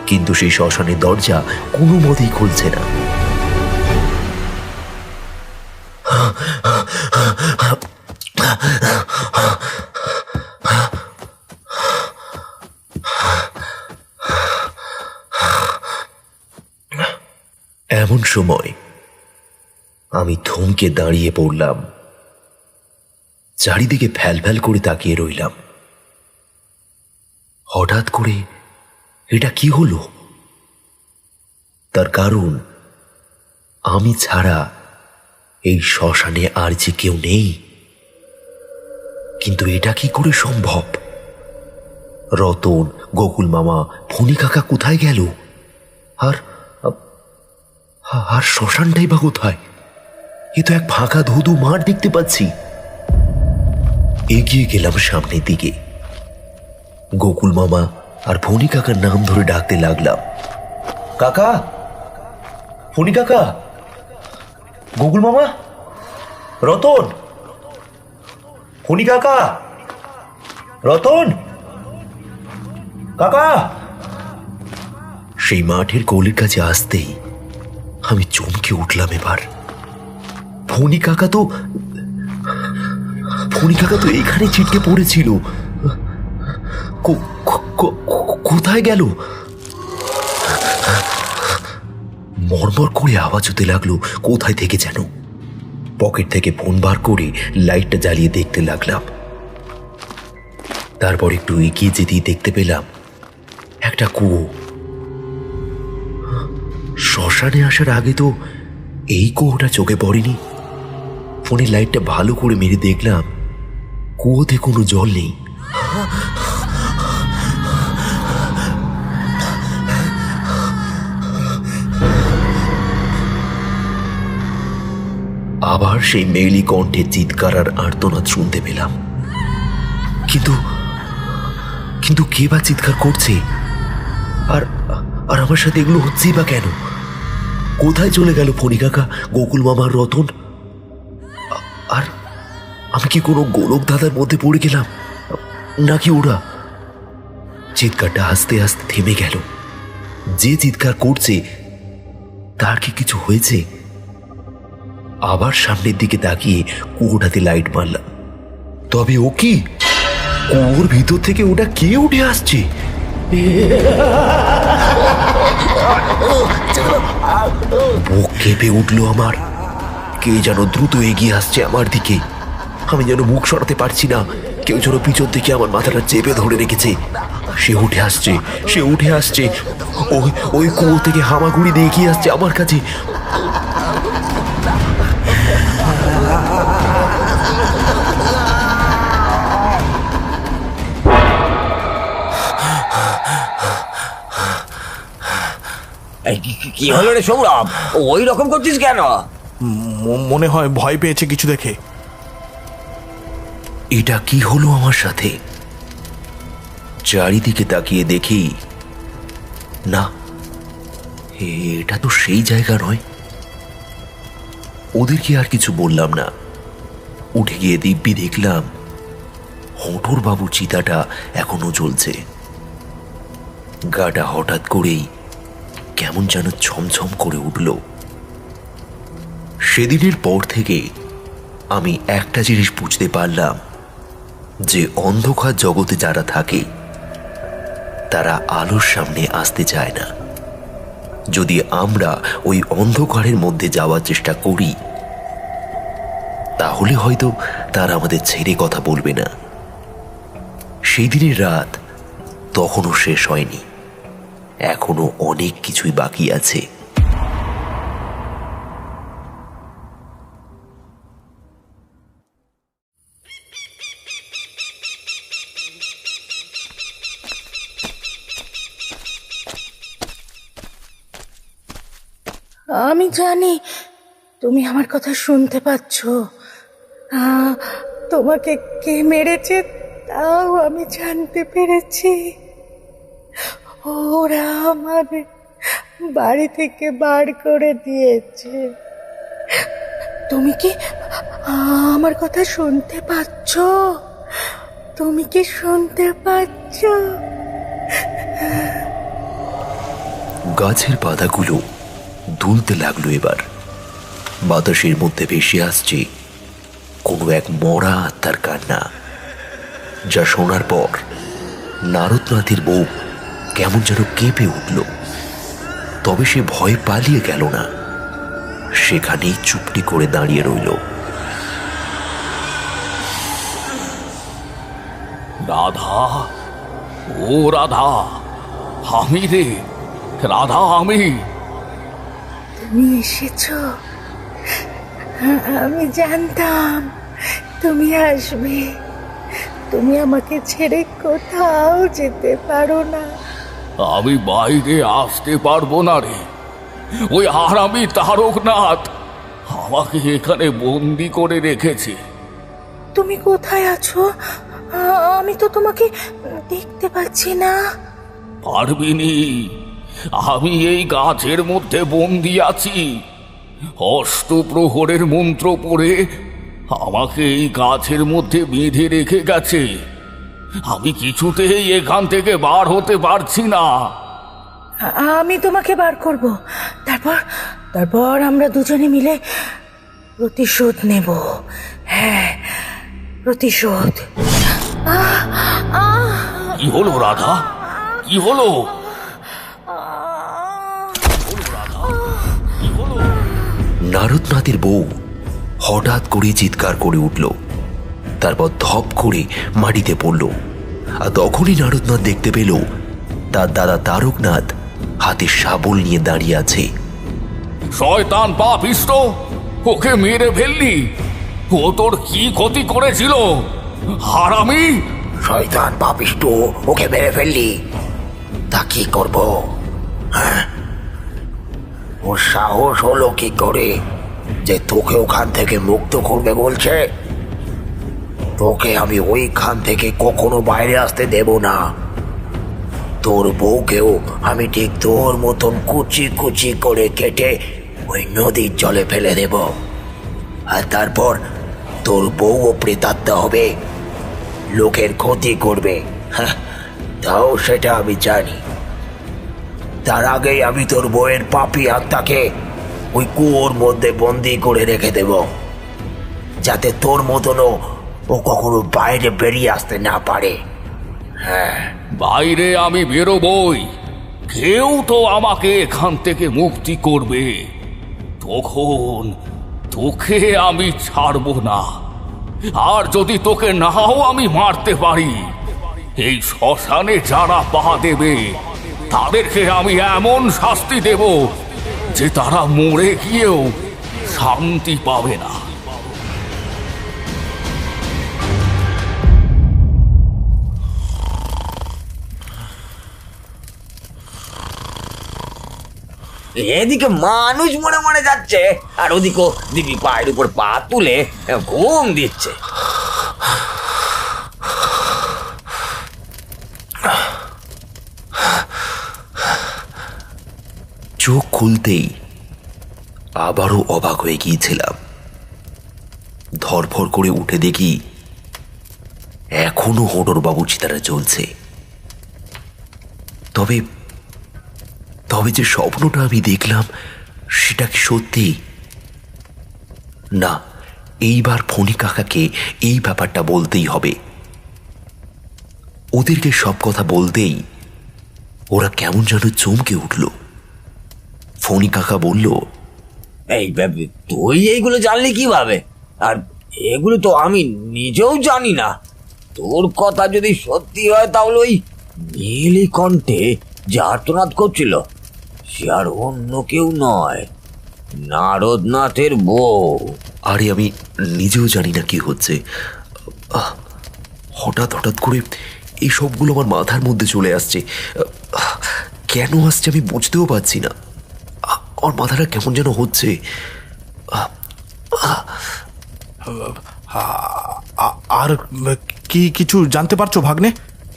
কিন্তু সেই শ্মশানের দরজা কোনো মতেই খুলছে না। এমন সময় আমি থমকে দাঁড়িয়ে পড়লাম। চারিদিকে ফ্যাল ফ্যাল করে তাকিয়ে রইলাম। হঠাৎ করে এটা কি হলো? তার কারণ আমি ছাড়া এই শ্মশানে আর যে কেউ নেই। কিন্তু এটা কি করে সম্ভব? রতন, গোকুল মামা, ফণি কাকা কোথায় গেল? আর শ্মশানটাই বা কোথায়? এ তো এক ফাঁকা ধুধু মাঠ দেখতে পাচ্ছি। এগিয়ে গেলাম সামনের দিকে। গোকুল মামা আর ফণি কাকার নাম ধরে ডাকতে লাগলাম। কাকা, ফণি কাকা, গোকুল মামা, রতন, ফণি কাকা, রতন কাকা। সেই মাঠের কোলের কাছে আসতেই আমি চমকে উঠলাম। এবার ফণি কাকা তো এখানে ছিটকে পড়েছিল। কোথায় গেল? মরমর করে আওয়াজ হতে লাগলো কোথায় থেকে যেন। পকেট থেকে ফোন বার করে লাইটটা জ্বালিয়ে দেখতে লাগলাম। তারপর একটু এগিয়ে যেতেই দেখতে পেলাম একটা কুয়ো। শ্মশানে আসার আগে তো এই কুয়োটা চোখে পড়েনি। ফোনের লাইটটা ভালো করে মেরে দেখলাম কুয়োতে কোনো জল নেই। আবার সেই মেয়েলি কণ্ঠে চিৎকার আর আর্তনাদ শুনতে পেলাম। কিন্তু কিন্তু কে বা চিৎকার করছে? আর আর আমার সাথে এগুলো হচ্ছেই বা কেন? কোথায় চলে গেল ফণি কাকা, গোকুল মামার রতন? আর আমি কি কোনো গোলক ধাঁধার মধ্যে পড়ে গেলাম, নাকি ওরা? চিৎকারটা আস্তে আস্তে থেমে গেল। যে চিৎকার করছে তার কি কিছু হয়েছে? আবার সামনের দিকে তাকিয়ে কুয়োটাতে লাইট মারলাম। তবে ও কি? কুয়োর ভিতর থেকে ওটা কে উঠে আসছে? বুক কেঁপে উঠলো আমার। কে যেন দ্রুত এগিয়ে আসছে আমার দিকে। আমি যেন মুখ সরাতে পারছি না। কেউ যেন পিছন থেকে আমার মাথাটা চেপে ধরে রেখেছে। সে উঠে আসছে, সে উঠে আসছে। ওই কুয়ো থেকে হামাগুড়ি দিয়ে এগিয়ে আসছে আমার কাছে। কি হলো রে সৌরভ, ওই রকম করছিস কেন? মনে হয় ভয় পেয়েছে কিছু দেখে। এটা কি হলো আমার সাথে? চারিদিকে তাকিয়ে দেখি, না, এটা তো সেই জায়গা নয়। ওদেরকে আর কিছু বললাম না। উঠে গিয়ে দিব্যি দেখলাম হঠোর বাবু চিতাটা এখনো জ্বলছে। গাটা হঠাৎ করেই কেমন যেন ছমছম করে উঠল। সেদিনের পর থেকে আমি একটা জিনিস বুঝতে পারলাম যে অন্ধকার জগতে যারা থাকে তারা আলোর সামনে আসতে চায় না। যদি আমরা ওই অন্ধকারের মধ্যে যাওয়ার চেষ্টা করি তাহলে হয়তো তারা আমাদের ছেড়ে কথা বলবে না। সেই দিনের রাত তখনও শেষ হয়নি, এখনো অনেক কিছুই বাকি আছে। আমি জানি তুমি আমার কথা শুনতে পাচ্ছ। তোমাকে কে মেরেছে তাও আমি জানতে পেরেছি। ওরা আমার বাড়ি থেকে বার করে দিয়েছে। তুমি কি আমার কথা শুনতে পাচ্ছ? তুমি কি শুনতে পাচ্ছ? গাছের পাতাগুলো দুলতে লাগলো। এবার বাতাসের মধ্যে ভেসে আসছে কোনো এক মরা আত্মার কান্না, যা শোনার পর নারদনাথের বউ কেমন যেন কেঁপে উঠল। তবে সে ভয় পালিয়ে গেল না, সেখানেই চুপটি করে দাঁড়িয়ে রইল। রাধা, ও রাধা, আমি রে রাধা, আমি। তুমি এসেছ? আমি জানতাম তুমি আসবে। তুমি আমাকে ছেড়ে কোথাও যেতে পারো না। আমি বাইরে আসতে পারবো না রে। ওই হারামি তারকনাথ আমাকে এখানে বন্দি করে রেখেছে। তুমি কোথায় আছো? আমি তো তোমাকে দেখতে পাচ্ছি না। পারবিনি, আমি এই গাছের মধ্যে বন্দি আছি। অষ্টপ্রহরের মন্ত্র পড়ে আমাকে এই গাছের মধ্যে বেঁধে রেখে গেছে। আমি কিছুতেই এখান থেকে বার হতে পারছি না। আমি তোমাকে বার করব। তারপর আমরা দুজনে মিলে প্রতিশোধ নেব। হ্যাঁ, প্রতিশোধ। কি হলো রাধা, কি হলো? নারদনাথের বউ হঠাৎ করে চিৎকার করে উঠল, তারপর ধপ করে মাটিতে পড়ল। আর তখনই নারদনাথ দেখতে পেল তার দাদা তারকনাথ হাতে শাবল নিয়ে দাঁড়িয়ে আছে। শয়তান পাপিষ্ঠ, ওকে মেরে ফেললি? ও তোর কি ক্ষতি করেছিল হারামি? শয়তান পাপিষ্ট, ওকে মেরে ফেললি? তা কি করবো? হ্যাঁ, ওর সাহস হলো কি করে যে তোকে ওখান থেকে মুক্ত করবে বলছে? তোকে আমি ওইখান থেকে কখনো বাইরে আসতে দেব না। তোর বউকেও আমি ঠিক তোর মতন কুচি কুচি করে কেটে ওই নদীর জলে ফেলে দেব। আর তারপর তোর বউও প্রেতাত্মা হবে, লোকের ক্ষতি করবে। হ্যাঁ, তাও সেটা আমি জানি। তার আগেই আমি তোর বউয়ের পাপী আত্মাকে ওই কুয়োর মধ্যে বন্দি করে রেখে দেব, যাতে তোর মতনও ও কখনো বাইরে বেরিয়ে আসতে না পারে। হ্যাঁ, বাইরে আমি বেরোবই, কেউ তো আমাকে এখান থেকে মুক্তি করবে, তখন তোকে আমি ছাড়বো না। আর যদি তোকে নাও আমি মারতে পারি, এই শ্মশানে যারা পা দেবে তাদেরকে আমি এমন শাস্তি দেব যে তারা মরে গিয়েও শান্তি পাবে না। এদিকে মানুষ মনে মনে যাচ্ছে, আর ওদিকে দিদি পায়ের উপর পা তুলে ঘুম দিচ্ছে। চোখ খুলতেই আবারও অবাক হয়ে গিয়েছিলাম। ধরফর করে উঠে দেখি এখনো হোটরবাবু চিতারা চলছে। তবে তবে যে স্বপ্নটা আমি দেখলাম সেটা কি সত্যি? না, এইবার ফণি কাকাকে এই ব্যাপারটা বলতেই হবে। ওদেরকে সব কথা বলতেই ওরা কেমন যেন চমকে উঠল। ফণি কাকা বলল, এই তুই এইগুলো জানলি কিভাবে? আর এগুলো তো আমি নিজেও জানি না। তোর কথা যদি সত্যি হয় তাহলে ওই নীলকণ্ঠে যে আর্তনাদ করছিল সে আর অন্য কেউ নয়, নারদনাথের বউ। আরে আমি নিজেও জানি না কি হচ্ছে। হঠাৎ হঠাৎ করে এই সবগুলো আমার মাথার মধ্যে চলে আসছে। কেন আসছে আমি বুঝতেও পারছি না। আমার মাথাটা কেমন যেন হচ্ছে। আর কি কিছু জানতে পারছো ভাগ্নে?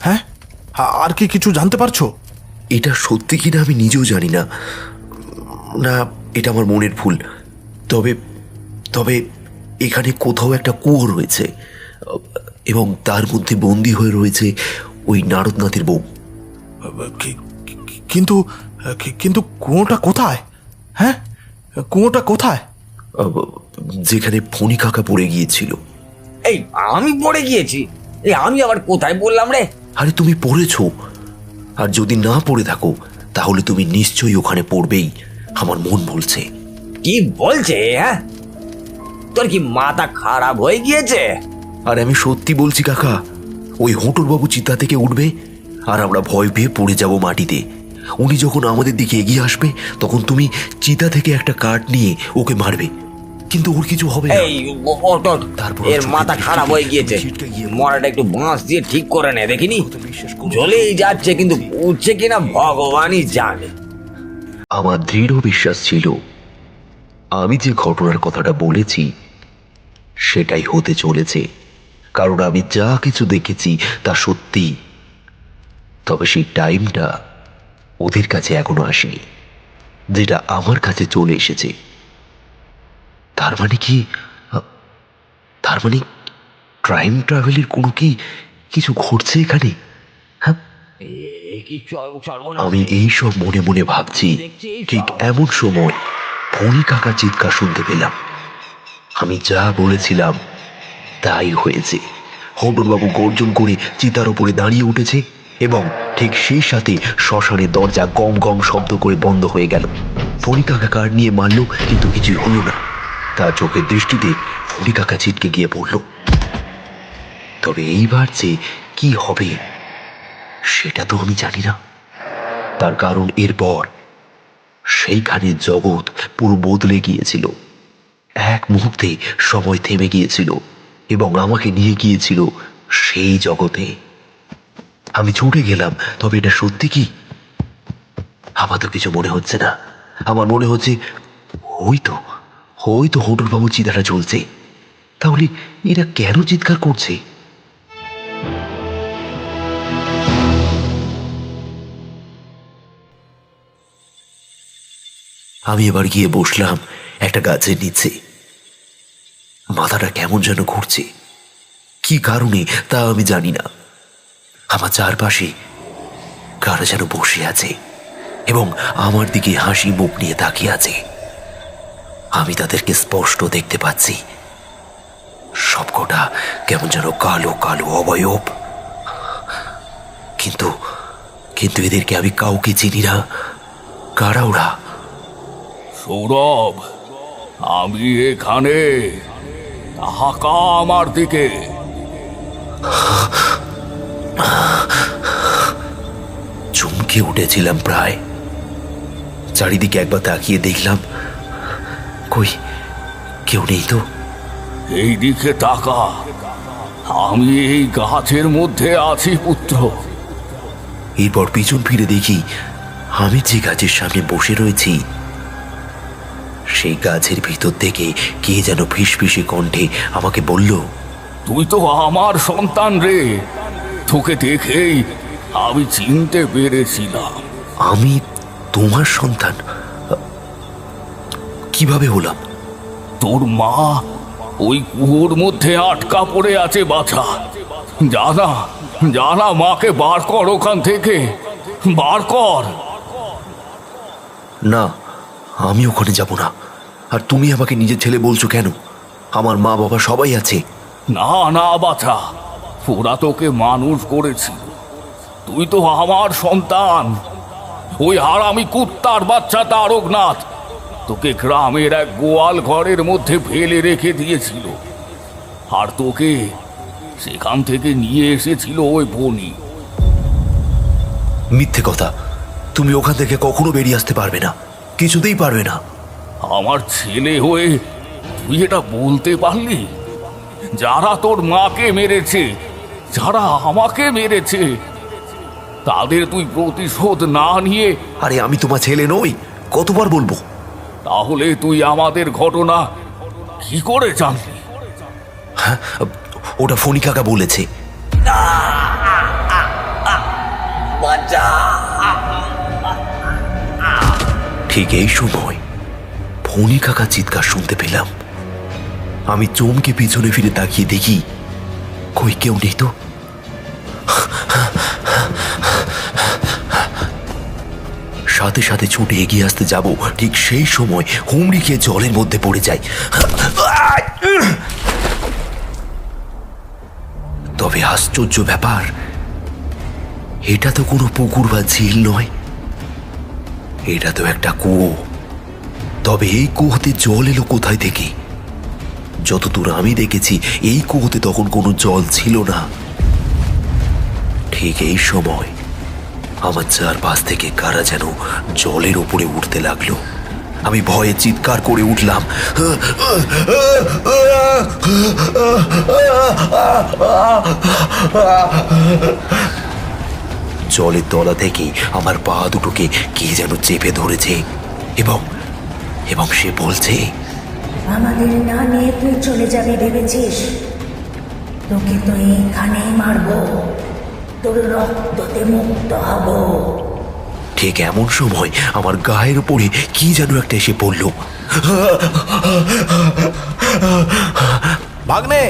হ্যাঁ, আর কি কিছু জানতে পারছো? এটা সত্যি কিনা আমি নিজেও জানি না। না, এটা আমার মনের ভুল। তবে তবে এখানে কোথাও একটা কুয়ো রয়েছে এবং তার মধ্যে বন্দি হয়ে রয়েছে ওই নারদনাথের বউ। কিন্তু কিন্তু কুয়োটা কোথায়? হ্যাঁ, কুয়োটা কোথায়? যেখানে ফণি কাকা পড়ে গিয়েছিল। এই আমি পড়ে গিয়েছি? এই আমি আবার কোথায় বললাম রে? আরে তুমি পড়েছো, আর যদি না পড়ে থাকো তাহলে তুমি নিশ্চয়ই ওখানে পড়বেই, আমার মন বলছে। কি বলছে? হ্যাঁ, তোর কি মাথা খারাপ হয়ে গিয়েছে? আর আমি সত্যি বলছি কাকা, ওই হোটরবাবু চিতা থেকে উঠবে আর আমরা ভয় পেয়ে পড়ে যাব মাটিতে। উনি যখন আমাদের দিকে এগিয়ে আসবে তখন তুমি চিতা থেকে একটা কাঠ নিয়ে ওকে মারবে, কিন্তু ওর কিছু হবে না। এই তারপর এর মাথা খারাপ হয়ে গিয়েছে, মরাটা একটু বাঁশ দিয়ে ঠিক করে নে, দেখিনি জ্বলেই যাচ্ছে, কিন্তু উঠছে কিনা ভগবানই জানে। আমার দৃঢ় বিশ্বাস ছিল আমি যে ঘটনার কথাটা বলেছি সেটাই হতে চলেছে, কারণ আমি যা কিছু দেখেছি তা সত্যি। তবে সেই টাইমটা ওদের কাছে এখনো আসেনি, যেটা আমার কাছে চলে এসেছে। তার মানে কি, তার মানে টাইম ট্রাভেলের কোনো কি কিছু ঘটছে এখানে? হ্যাঁ, আমি এই সব মনে মনে ভাবছি, ঠিক এমন সময় ফণি কাকা চিৎকার শুনতে পেলাম। আমি যা বলেছিলাম তাই হয়েছে। হোটরবাবু গর্জন করে চিতার উপরে দাঁড়িয়ে উঠেছে এবং ঠিক সেই সাথে শ্মশানের দরজা গম গম শব্দ করে বন্ধ হয়ে গেল। ফণি কাকা কাঠ নিয়ে মারল, কিন্তু কিছুই হলো না। তার চোখের দৃষ্টিতে ফণি কাকা ছিটকে গিয়ে পড়ল। তবে এইবার যে কি হবে সেটা তো আমি জানি না। তার কারণ এরপর সেইখানে জগৎ পুরো বদলে গিয়েছিল। এক মুহূর্তে সময় থেমে গিয়েছিল এবং আমাকে নিয়ে গিয়েছিল সেই জগতে। আমি ছুটে গেলাম, তবে এটা সত্যি কি? আমার তো কিছু মনে হচ্ছে না। আমার মনে হচ্ছে ওই তো হয়তো হোটল বাবু চিতাটা চলছে, তাহলে এরা কেন চিৎকার করছে? আমি এবার গিয়ে বসলাম একটা গাছের নিচে। মাথাটা কেমন যেন ঘুরছে, কি কারণে তা আমি জানি না। আমার চারপাশে কারা যেন বসে আছে এবং আমার দিকে হাসি মুখ নিয়ে তাকিয়ে আছে। আমি তাদেরকে স্পষ্ট দেখতে পাচ্ছি, সবকটা কেমন যেন কালো কালো অবয়ব। কিন্তু কিন্তু এদেরকে আমি কাউকে চিনি না। কারা ওরা? সৌরভ, আমি এখানে, তাকা আমার দিকে। চমকে উঠেছিলাম প্রায়। চারিদিকে একবার তাকিয়ে দেখলাম, কই কেউ নেই তো। এই দিকে তাকা, আমি এই গাছের মধ্যে আছি পুত্র। এরপর পিছন ফিরে দেখি আমি যে গাছের সামনে বসে রয়েছি, সেই গাছের ভিতর থেকে কে যেন ফিসফিসে কণ্ঠে আমাকে বলল, তুই তো আমার সন্তান রে, তোকে দেখেই আমি চিনতে পেরেছিলাম। আমি তোমার সন্তান? কিভাবে হলাম? তোর মা ওই কুয়োর মধ্যে আটকা পড়ে আছে বাছা। জানা জানা, মাকে বার কর ওখান থেকে, বার কর। না, আমি ওখানে যাব না। আর তুমি আমাকে নিজের ছেলে বলছো কেন? আমার মা বাবা সবাই আছে। না না বাছা, ওরা তোকে মানুষ করেছিল, তুই তো আমার সন্তান। ওই হারামি কুত্তার বাচ্চা তারকনাথ তোকে গ্রামের এক গোয়াল ঘরের মধ্যে ফেলে রেখে দিয়েছিল, আর তোকে সেখান থেকে নিয়ে এসেছিল ওই বনি। মিথ্যে কথা! তুমি ওখান থেকে কখনো বেরিয়ে আসতে পারবে না, কিছুতেই পারবে না। আমার ছেলে হয়ে তুই এটা বলতে পারলি? যারা তোর মাকে মেরেছে, যারা আমাকে মেরেছে, তাদের তুই প্রতিশোধ না নিয়ে... আরে আমি তোমার ছেলে নই, কতবার বলবো? তাহলে তুই আমাদের ঘটনা কি করে জানলি? হ্যাঁ, ওটা ফণি কাকা বলেছে। ঠিক এই সময় ফণি কাকা চিৎকার শুনতে পেলাম। আমি চমকে পিছনে ফিরে তাকিয়ে দেখি, কই কেউ নেই তো। সাথে সাথে ছুটে এগিয়ে আসতে যাব, ঠিক সেই সময় হুমড়ি খেয়ে জলের মধ্যে পড়ে যায়। তবে আশ্চর্য ব্যাপার, এটা তো কোনো পুকুর বা ঝিল নয়, এটা তো একটা কুয়ো। তবে এই কুয়োতে জল এলো কোথায় থেকে? যতদূর আমি দেখেছি এই কুয়োতে তখন কোনো জল ছিল না। ঠিক এই সময় আমার চারপাশ থেকে কারা যেন জলের উপরে উঠতে লাগলো। আমি ভয়ে চিৎকার করে উঠলাম। জলের তলা থেকে আমার পা দুটোকে কে যেন চেপে ধরেছে এবং এবং সে বলছে, আমাদের না নিয়ে তুই চলে যাবি ভেবেছিস? তোকে তো এইখানেই মারবো, তোর রক্ততে মুক্ত হব। ঠিক এমন সময় আমার গায়ের উপরে কি যেন একটা এসে পড়ল। ভাগ্নে,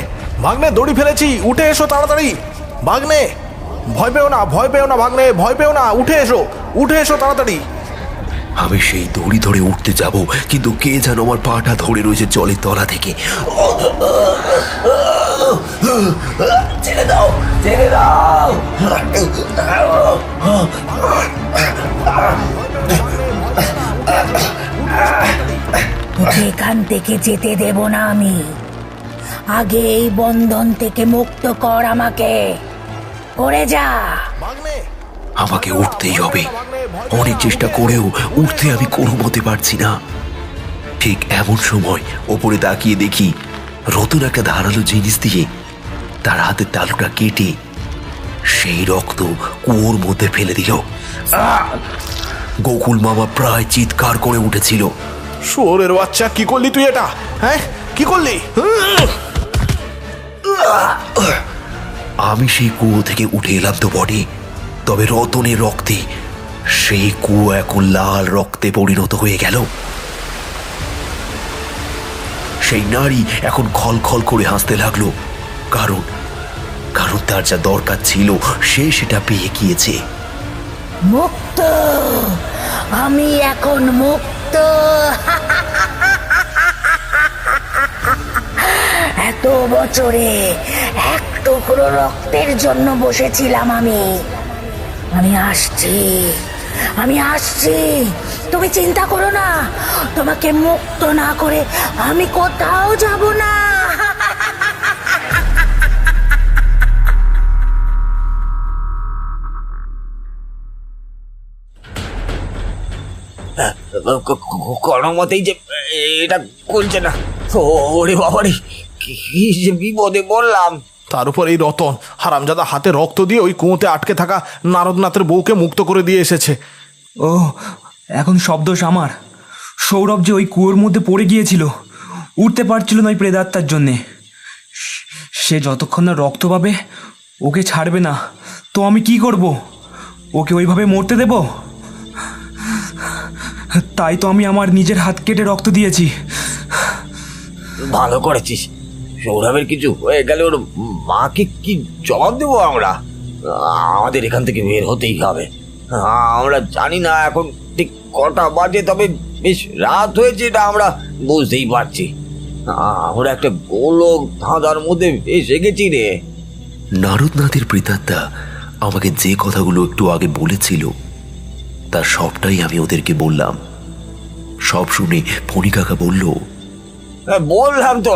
ভাগ্নে, দড়ি ফেলেছি, উঠে এসো তাড়াতাড়ি। ভাগ্নে, ভয় পেও না, ভয় পেও না ভাগ্নে, ভয় পেও না, উঠে এসো, উঠে এসো তাড়াতাড়ি। আমি সেই দড়ি ধরে উঠতে যাব, কিন্তু কে যেন আমার পাটা ধরে রয়েছে জলের তলা থেকে। ছেড়ে দাও, ছেড়ে দাও। তোকে এখান থেকে যেতে দেব না আমি। আগে এই বন্ধন থেকে মুক্ত কর আমাকে, করে যা। ভাগ্নে, আমাকে উঠতেই হবে। অনেক চেষ্টা করেও উঠতে আমি কোনো মতে পারছি না। ঠিক এমন সময় ওপরে তাকিয়ে দেখি রতন একটা ধারালো জিনিস দিয়ে তার হাতের তালুটা কেটে সেই রক্ত কুয়োর মধ্যে ফেলে দিল। গোকুল মামা প্রায় চিৎকার করে উঠেছিল শুয়োরের বাচ্চা, কি করলি তুই এটা? হ্যাঁ, কি করলি? আমি সেই কুয়ো থেকে উঠে এলাম তো বটে, তবে রতনের রক্তে সেই কুয়ো এখন লাল রক্তে পরিণত হয়ে গেল। সেই নারী এখন খল খল করে হাসতে লাগলো, কারণ কারণ তার যা দরকার ছিল সে সেটা পেয়ে গিয়েছে। মুক্ত, আমি এখন মুক্ত। এত বছরে এক টুকরো রক্তের জন্য বসেছিলাম আমি আসছি, আমি আসছি। তুমি চিন্তা করো না, তোমাকে মুক্ত না করে আমি কোথাও যাব না। কোনো মতেই যে এটা খুলছে না। ওরে বাবারে, কি যে বিপদে বললাম। তার উপর এই রতন হারামজাদা হাতে রক্ত দিয়ে ওই কুয়োতে আটকে থাকা নারদনাথের বউকে মুক্ত করে দিয়ে এসেছে। ও, এখন সব দোষ আমার। সৌরভ যে ওই কুয়োর মধ্যে পড়ে গিয়েছিল, উঠতে পারছিল না ওই প্রেতাত্মার জন্যে। সে যতক্ষণ না রক্ত পাবে ওকে ছাড়বে না। তো আমি কি করব? ওকে ওইভাবে মরতে দেব? তাই তো আমি আমার নিজের হাত কেটে রক্ত দিয়েছি। ভালো করেছিস। সৌরভের কিছু হয়ে গেলে ওর মাকে কি জবাব দেবো আমরা? আমাদের এখান থেকে বের হতেই হবে। আমরা জানি না এখন ঠিক কটা বাজে, তবে বেশ রাত হয়েছে এটা আমরা বুঝতেই পারছি। আমরা একটা গোলক ধাঁধার মধ্যে এসে গেছি রে। নারদনাথের প্রেতাত্মা আমাকে যে কথাগুলো একটু আগে বলেছিল তার সবটাই আমি ওদেরকে বললাম। সব শুনে ফণি কাকা বলল, বললাম তো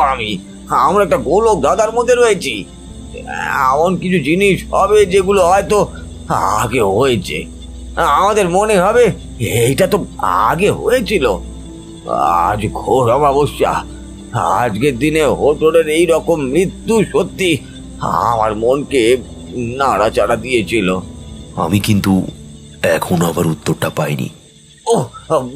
আমরা একটা গোলক ধাঁধার মধ্যে রয়েছি। এমন কিছু জিনিস হবে যেগুলো হয়তো আগে হয়েছে। আমাদের মনে হবে এইটা তো আগে হয়েছিল। আজ ঘোর অমাবস্যা, আজকের দিনে হোটলের এই রকম মৃত্যু সত্যি আমার মনকে নাড়াচাড়া দিয়েছিল। আমি কিন্তু এখনো আমার উত্তরটা পাইনি। ও,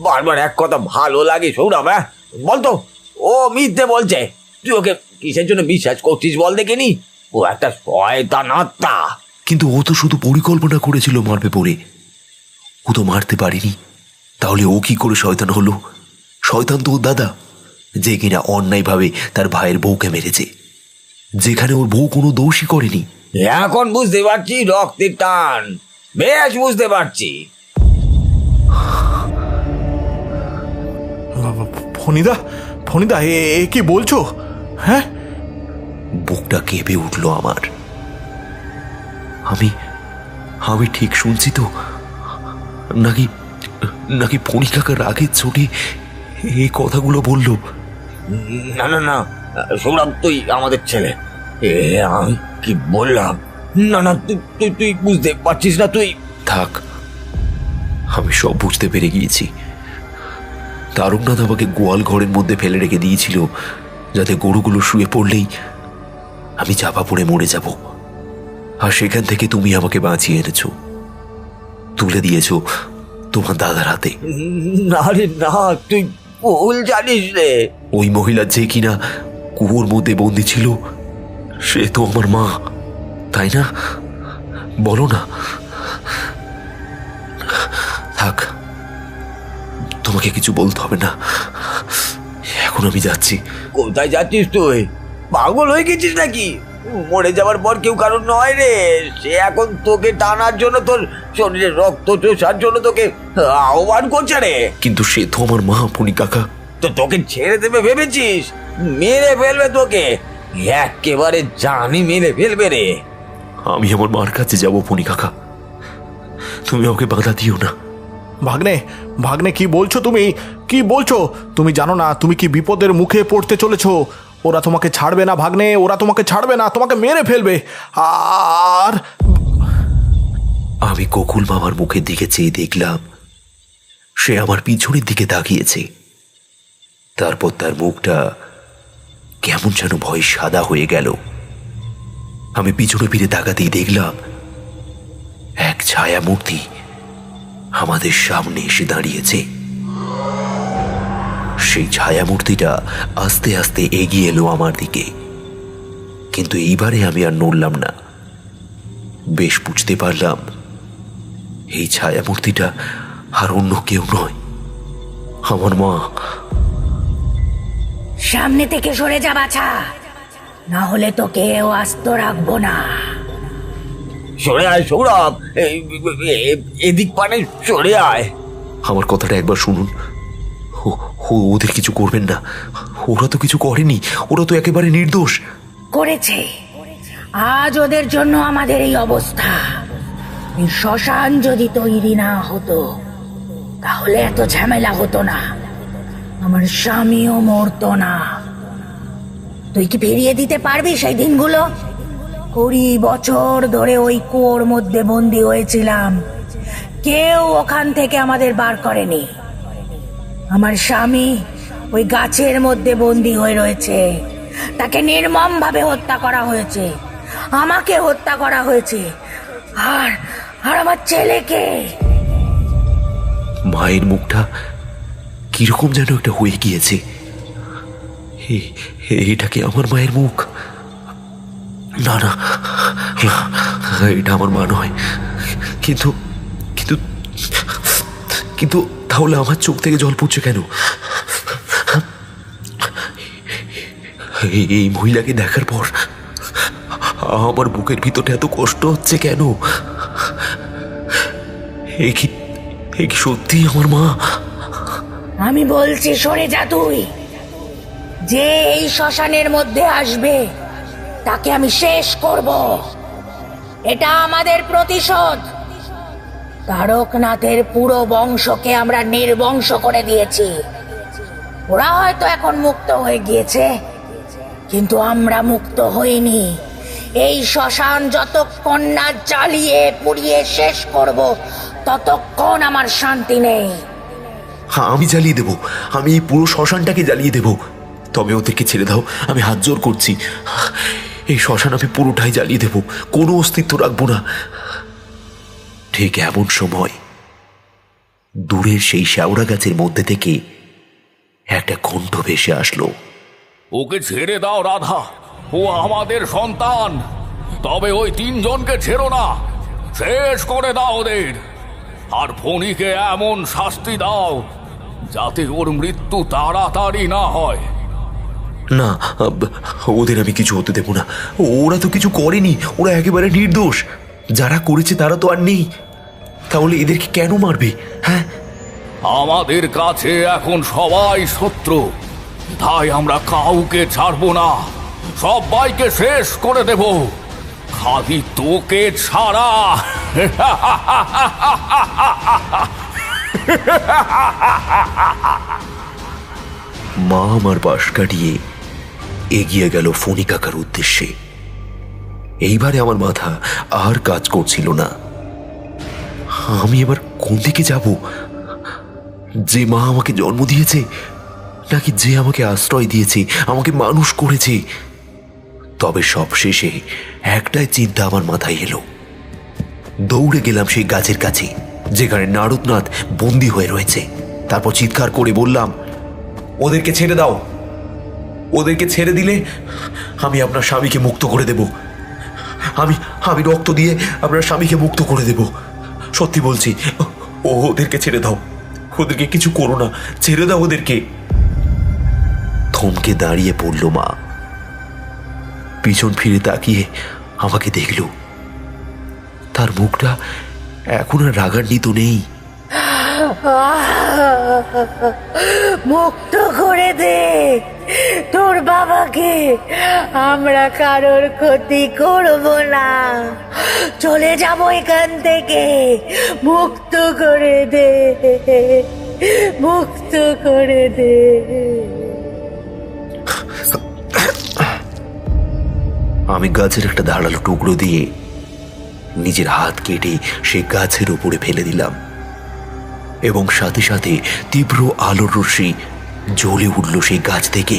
বারবার এক কথা ভালো লাগে সৌরভ। হ্যাঁ, বলতো ও মিথ্যে বলছে। তুই ওকে কিসের জন্য বিশ্বাস করছিস বল দেখিনি? ও একটা শয়তান আত্মা। কিন্তু ও তো শুধু পরিকল্পনা করেছিল মারবে পড়ে, ও তো মারতে পারেনি। তাহলে ও কি করে শয়তান হলো? শয়তান তো ওর দাদা, যে কিনা অন্যায়ভাবে তার ভাইয়ের বউকে মেরেছে, যেখানে ওর বউ কোনো দোষই করেনি। এখন বুঝতে পারছি রক্তের টান, বেশ বুঝতে পারছি। ফণিদা, ফণিদা, এ কি বলছো? হ্যাঁ, বুকটা কেঁপে উঠল আমার। আমি আমি ঠিক শুনছি তো? নাকি নাকি ফণি কাকা রাগের চোটে এই কথাগুলো বলল? না না না সৌরভ, তুই আমাদের ছেলে। আমি কি বললাম? না না, তুই তুই বুঝতে পারছিস না। তুই থাক, আমি সব বুঝতে পেরে গিয়েছি। তারকনাথ আমাকে গোয়াল ঘরের মধ্যে ফেলে রেখে দিয়েছিল, যাতে গরুগুলো শুয়ে পড়লেই আমি চাপা পড়ে মরে যাব। আর সেখান থেকে তুমি আমাকে বাঁচিয়ে এনেছো, তুলে দিয়েছো তোমার দাদার হাতে। না রে না, তুই ভুল জানিস রে। ওই মহিলা যে কিনা কুয়োর মধ্যে বন্দি ছিল, সে তো আমার মা, তাই না? বলো না। থাক, তোমাকে কিছু বলতে হবে না, এখন আমি যাচ্ছি। কোথায় যাচ্ছিস তুই? পাগল হয়ে গেছিস নাকি? মরে যাওয়ার পর কেউ কারণ নয় রে। সে এখন তোকে টানার জন্য, তোর শরীরের রক্ত চোষার জন্য তোকে আহ্বান করছে রে। কিন্তু সে তো আমার মা, ফণি কাকা। তো তোকে ছেড়ে দেবে ভেবেছিস? মেরে ফেলবে তোকে, একেবারে জানি মেরে ফেলবে রে। আমি আমার মার কাছে যাবো ফণি কাকা, তুমি আমাকে বাধা দিও না। ভাগ্নে, ভাগ্নে, কি বলছো তুমি? কি বলছো? তুমি জানো না তুমি কি বিপদের মুখে পড়তে চলেছো? ওরা তোমাকে ছাড়বে না ভাগ্নে, ওরা তোমাকে ছাড়বে না, তোমাকে মেরে ফেলবে। আর আমি গোকুল মামার মুখের দিকে চেয়ে দেখলাম, সে আমার পিছনের দিকে তাকিয়েছে। তারপর তার মুখটা কেমন যেন ভয়ে সাদা হয়ে গেল। আমি পিছনে ফিরে তাকাতেই দেখলাম এক ছায়া মূর্তি আমাদের সামনে এসে দাঁড়িয়েছে। সেই ছায়ামূর্তিটা আস্তে আস্তে এগিয়ে এলো আমার দিকে, কিন্তু এইবারে আমি আর নড়লাম না। বেশ বুঝতে পারলাম এই ছায়ামূর্তিটা আর অন্য কেউ নয়, আমার মা। সামনে থেকে সরে যা বাছা, না হলে তোকেও আস্ত রাখবো না। সরে আয় সৌরভ, এদিক পানে সরে আয়। আমার কথাটা একবার শুনুন, ওদের কিছু করবেন না। ওরা তো কিছু করেনি, ওরা তো একেবারে নির্দোষ। করেছে, আজ ওদের জন্য আমাদের এই অবস্থা। এই শ্মশান যদি তৈরি না হতো তাহলে এত ঝামেলা হতো না, আমার স্বামীও মরতো না। তুই কি ফিরিয়ে দিতে পারবি সেই দিনগুলো? 20 বছর ধরে ওই কুয়োর মধ্যে বন্দি হয়েছিলাম, কেউ ওখান থেকে আমাদের বার করেনি। আমার স্বামী ওই গাছের মধ্যে বন্দি হয়ে রয়েছে, তাকে নির্মম ভাবে হত্যা করা হয়েছে, আমাকে হত্যা করা হয়েছে, আর আর আমার ছেলেকে। মায়ের মুখটা কিরকম যেন একটা হয়ে গিয়েছে। এটা কি আমার মায়ের মুখ? না না না, এটা আমার মা নয়। কিন্তু কিন্তু কিন্তু তাহলে আমার চোখ থেকে জল পড়ছে কেন? এই মহিলাকে দেখার পর আমার বুকের ভিতরটা এত কষ্ট হচ্ছে কেন? এ কি সত্যি আমার মা? আমি বলছি সরে যা তুই। যে এই শ্মশানের মধ্যে আসবে তাকে আমি শেষ করব। এটা আমাদের প্রতিশোধ। তারকনাথের পুরো বংশকে আমরা নির্বংশ করে দিয়েছি। ওরা হয়তো এখন মুক্ত হয়ে গিয়েছে, কিন্তু আমরা মুক্ত হইনি। এই শ্মশান যতক্ষণ না জ্বালিয়ে পুড়িয়ে শেষ করব ততক্ষণ আমার শান্তি নেই। হ্যাঁ, আমি জ্বালিয়ে দেব, আমি এই পুরো শ্মশানটাকে জ্বালিয়ে দেব। তবে ওদেরকে ছেড়ে দাও, আমি হাত জোর করছি। এই শ্মশান আমি পুরোটাই জ্বালিয়ে দেব, কোনো অস্তিত্ব রাখবো না। ঠিক এমন সময় দূরের সেই শ্যাওড়া গাছের মধ্যে থেকে একটা কণ্ঠ ভেসে আসলো। ওকে ছেড়ে দাও রাধা, ও আমাদের সন্তান। তবে ওই 3 জনকে ছেড়ো না, শেষ করে দাও ওদের। আর ফণিকে এমন শাস্তি দাও যাতে ওর মৃত্যু তাড়াতাড়ি না হয়। না, ওদের আমি কিছু হতে দেব না। ওরা তো কিছু করেনি, ওরা একেবারে নির্দোষ। যারা করেছে তারা তো আর নেই, তাহলে এদেরকে কেন মারবে? হ্যাঁ, আমাদের কাছে এখন সবাই শত্রু, তাই আমরা কাউকে ছাড়বো না, সবাইকে শেষ করে দেব, খালি তোকে ছাড়া। মা আমার পাশ কাটিয়ে এগিয়ে গেল ফণি কাকার উদ্দেশ্যে। এইবারে আমার মাথা আর কাজ করছিল না। আমি এবার কোন দিকে যাব? যে মা আমাকে জন্ম দিয়েছে, নাকি যে আমাকে আশ্রয় দিয়েছে, আমাকে মানুষ করেছে? তবে সবশেষে একটাই চিন্তা আমার মাথায় এলো। দৌড়ে গেলাম সেই গাছের কাছে যেখানে নারদনাথ বন্দি হয়ে রয়েছে। তারপর চিৎকার করে বললাম, ওদেরকে ছেড়ে দাও। ওদেরকে ছেড়ে দিলে আমি আপনার স্বামীকে মুক্ত করে দেব। আমি রক্ত দিয়ে আপনার স্বামীকে মুক্ত করে দেব। সত্যি বলছি, ওদেরকে ছেড়ে দাও, ওদেরকে কিছু করো না, ছেড়ে দাও ওদেরকে। থমকে দাঁড়িয়ে পড়ল মা। পিছন ফিরে তাকিয়ে আমাকে দেখল। তার মুখটা এখন আর রাগান্বিত নেই। মুক্ত করে দে তোর বাবাকে, আমরা কারোর ক্ষতি করব না, চলে যাব এখান থেকে। মুক্ত করে দে, মুক্ত করে দে। আমি গাছের একটা ধারালো টুকরো দিয়ে নিজের হাত কেটে সেই গাছের উপরে ফেলে দিলাম, এবং সাথে সাথে তীব্র আলোর রশ্মি জ্বলে উঠল সেই গাছ থেকে।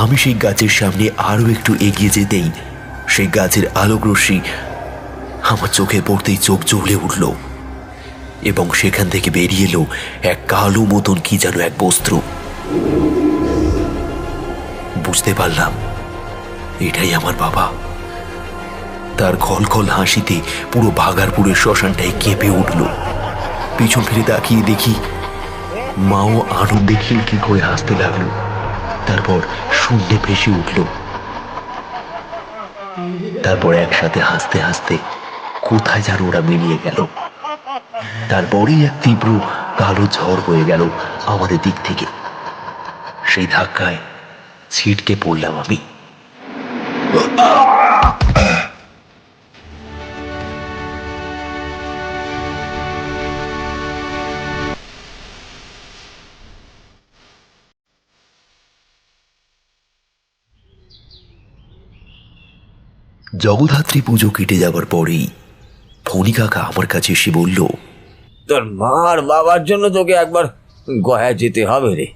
আমি সেই গাছের সামনে আরো একটু এগিয়ে যেতেই সেই গাছের আলোক রশ্মি আমার চোখে পড়তেই চোখ জ্বলে উঠল, এবং সেখান থেকে বেরিয়ে এলো এক কালো মতন কি যেন এক বস্ত্র। বুঝতে পারলাম এটাই আমার বাবা। তার খলখল হাসিতে পুরো ভাগারপুরের শ্মশানটাই কেঁপে উঠল। পিছন ফিরে তাকিয়ে দেখি মাও আনন্দে খিলখিল করে হাসতে লাগলো। তারপর শূন্যে ভেসে উঠল। তারপর একসাথে হাসতে হাসতে কোথায় যেন ওরা মিলিয়ে গেল। তারপরেই এক তীব্র কালো ঝড় বয়ে গেল আমাদের দিক থেকে। সেই ধাক্কায় ছিটকে পড়লাম আমি। জগদ্ধাত্রী পুজো কেটে যাবার পরেই ফণি কাকা আমার কাছে এসে বলল, তোর মার বাবার জন্য তোকে একবার গয়া যেতে হবে রে।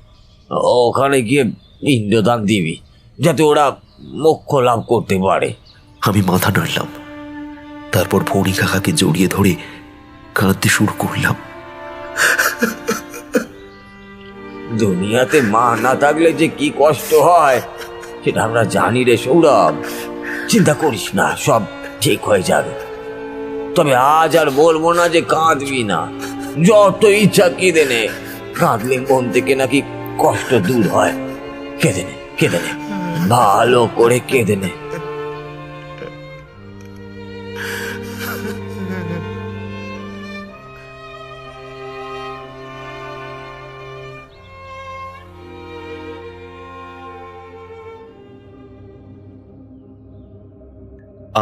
ওখানে গিয়ে পিণ্ডদান দিবি, যাতে ওরা মোক্ষ লাভ করতে পারে। আমি মাথা নাড়লাম। তারপর ফণি কাকাকে জড়িয়ে ধরে কাঁদতে শুরু করলাম। দুনিয়াতে মা না থাকলে যে কি কষ্ট হয় সেটা আমরা জানি রে সৌরভ। চিন্তা করিস না, সব ঠিক হয়ে যাবে। তবে আজ আর বলবো না যে কাঁদবি না, যত ইচ্ছা কেঁদে নে। কাঁদলে মন থেকে নাকি কষ্ট দূর হয়। কেঁদে নে, কেঁদে নে, ভালো করে কেঁদে নে।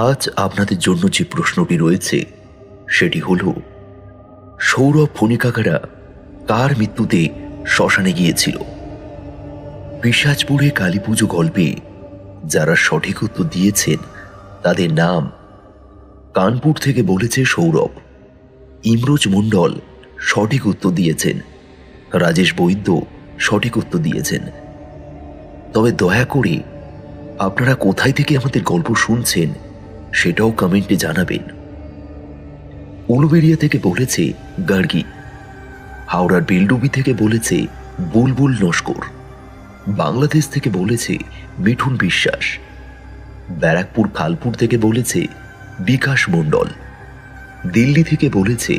আজ আপনাদের জন্য যে প্রশ্নটি রয়েছে সেটি হল, সৌরভ ফণি কাকারা কার মৃত্যুতে শ্মশানে গিয়েছিল? পিশাচপুরে কালী পুজো গল্পে যারা সঠিক উত্তর দিয়েছেন তাদের নাম: কানপুর থেকে বলেছে সৌরভ, ইমরোজ মণ্ডল সঠিক উত্তর দিয়েছেন, রাজেশ বৈদ্য সঠিক উত্তর দিয়েছেন। তবে দয়া করে আপনারা কোথায় থেকে আমাদের গল্প শুনছেন সেটাও কমেন্টে জানাবেন। উলুবেড়িয়া থেকে বলেছে গার্গী, হাওড়ার বেলডুবি থেকে বলেছে বুলবুল নস্কর, বাংলাদেশ থেকে বলেছে মিঠুন বিশ্বাস, ব্যারাকপুর খালপুর থেকে বলেছে বিকাশ মণ্ডল, দিল্লি থেকে বলেছে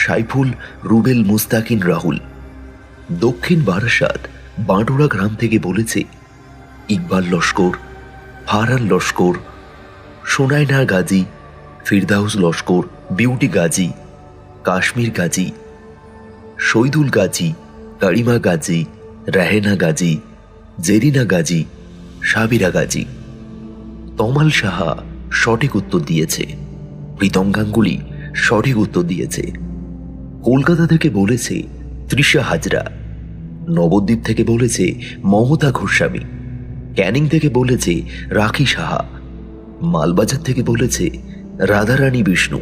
সাইফুল রুবেল মুস্তাকিন রাহুল, দক্ষিণ বারাসাত বাঁটুরা গ্রাম থেকে বলেছে ইকবাল লস্কর, ফারহান লস্কর, সোনাইনা গাজী, ফিরদাউস লস্কর, বিউটি গাজী, কাশ্মীর গাজী, শহীদুল গাজী, কারিমা গাজী, রাহেনা গাজী, জেরিনা গাজী, সাবিরা গাজী। তমাল সাহা সঠিক উত্তর দিয়েছে। প্রীতম গাঙ্গুলি সঠিক উত্তর দিয়েছে। কলকাতা থেকে বলেছে তৃষা হাজরা, নবদ্বীপ থেকে বলেছে মমতা গোস্বামী, ক্যানিং থেকে বলেছে রাখি সাহা, মালবাজার থেকে বলেছে রাধারানী বিষ্ণু,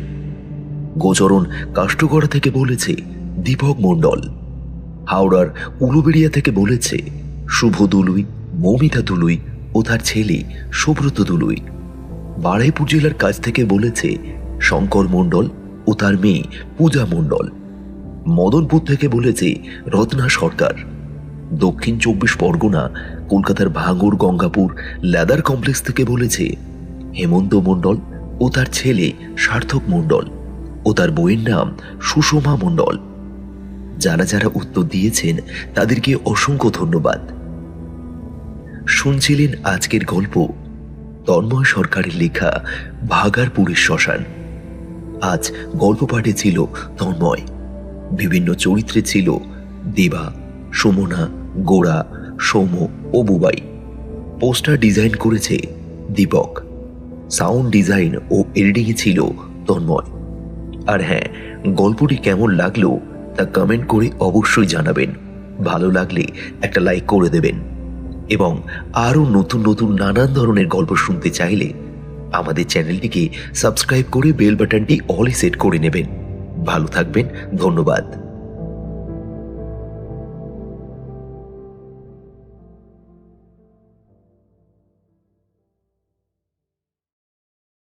গোচরণ কাষ্টগড়া থেকে বলেছে দীপক মণ্ডল, হাওড়ার উলুবেড়িয়া থেকে বলেছে শুভ দুলুই, মৌমিতা দুলুই ও তার ছেলে সুব্রত দুলুই, বারুইপুর জেলার কাছ থেকে বলেছে শঙ্কর মণ্ডল ও তার মেয়ে পূজা মণ্ডল, মদনপুর থেকে বলেছে রত্না সরকার, দক্ষিণ 24 পরগনা কলকাতার ভাঙড় গঙ্গাপুর লেদার কমপ্লেক্স থেকে বলেছে হেমন্ত মণ্ডল ও তার ছেলে সার্থক মণ্ডল ও তার বইয়ের নাম সুষমা মণ্ডল। যারা যারা উত্তর দিয়েছেন তাদেরকে অসংখ্য ধন্যবাদ। শুনছিলেন আজকের গল্প তন্ময় সরকারের লেখা ভাগারপুরের শ্মশান। আজ গল্প পাঠে ছিল তন্ময়, বিভিন্ন চরিত্রে ছিল দেবা, সুমনা, গোড়া, সৌম্য ও বুবাই। পোস্টার ডিজাইন করেছে দীপক, সাউন্ড ডিজাইন ও এডিটিংয়ে ছিল তন্ময়। আর হ্যাঁ, গল্পটি কেমন লাগলো তা কমেন্ট করে অবশ্যই জানাবেন। ভালো লাগলে একটা লাইক করে দেবেন এবং আরও নতুন নতুন নানান ধরনের গল্প শুনতে চাইলে আমাদের চ্যানেলটিকে সাবস্ক্রাইব করে বেল বাটনটি অলে সেট করে নেবেন। ভালো থাকবেন, ধন্যবাদ।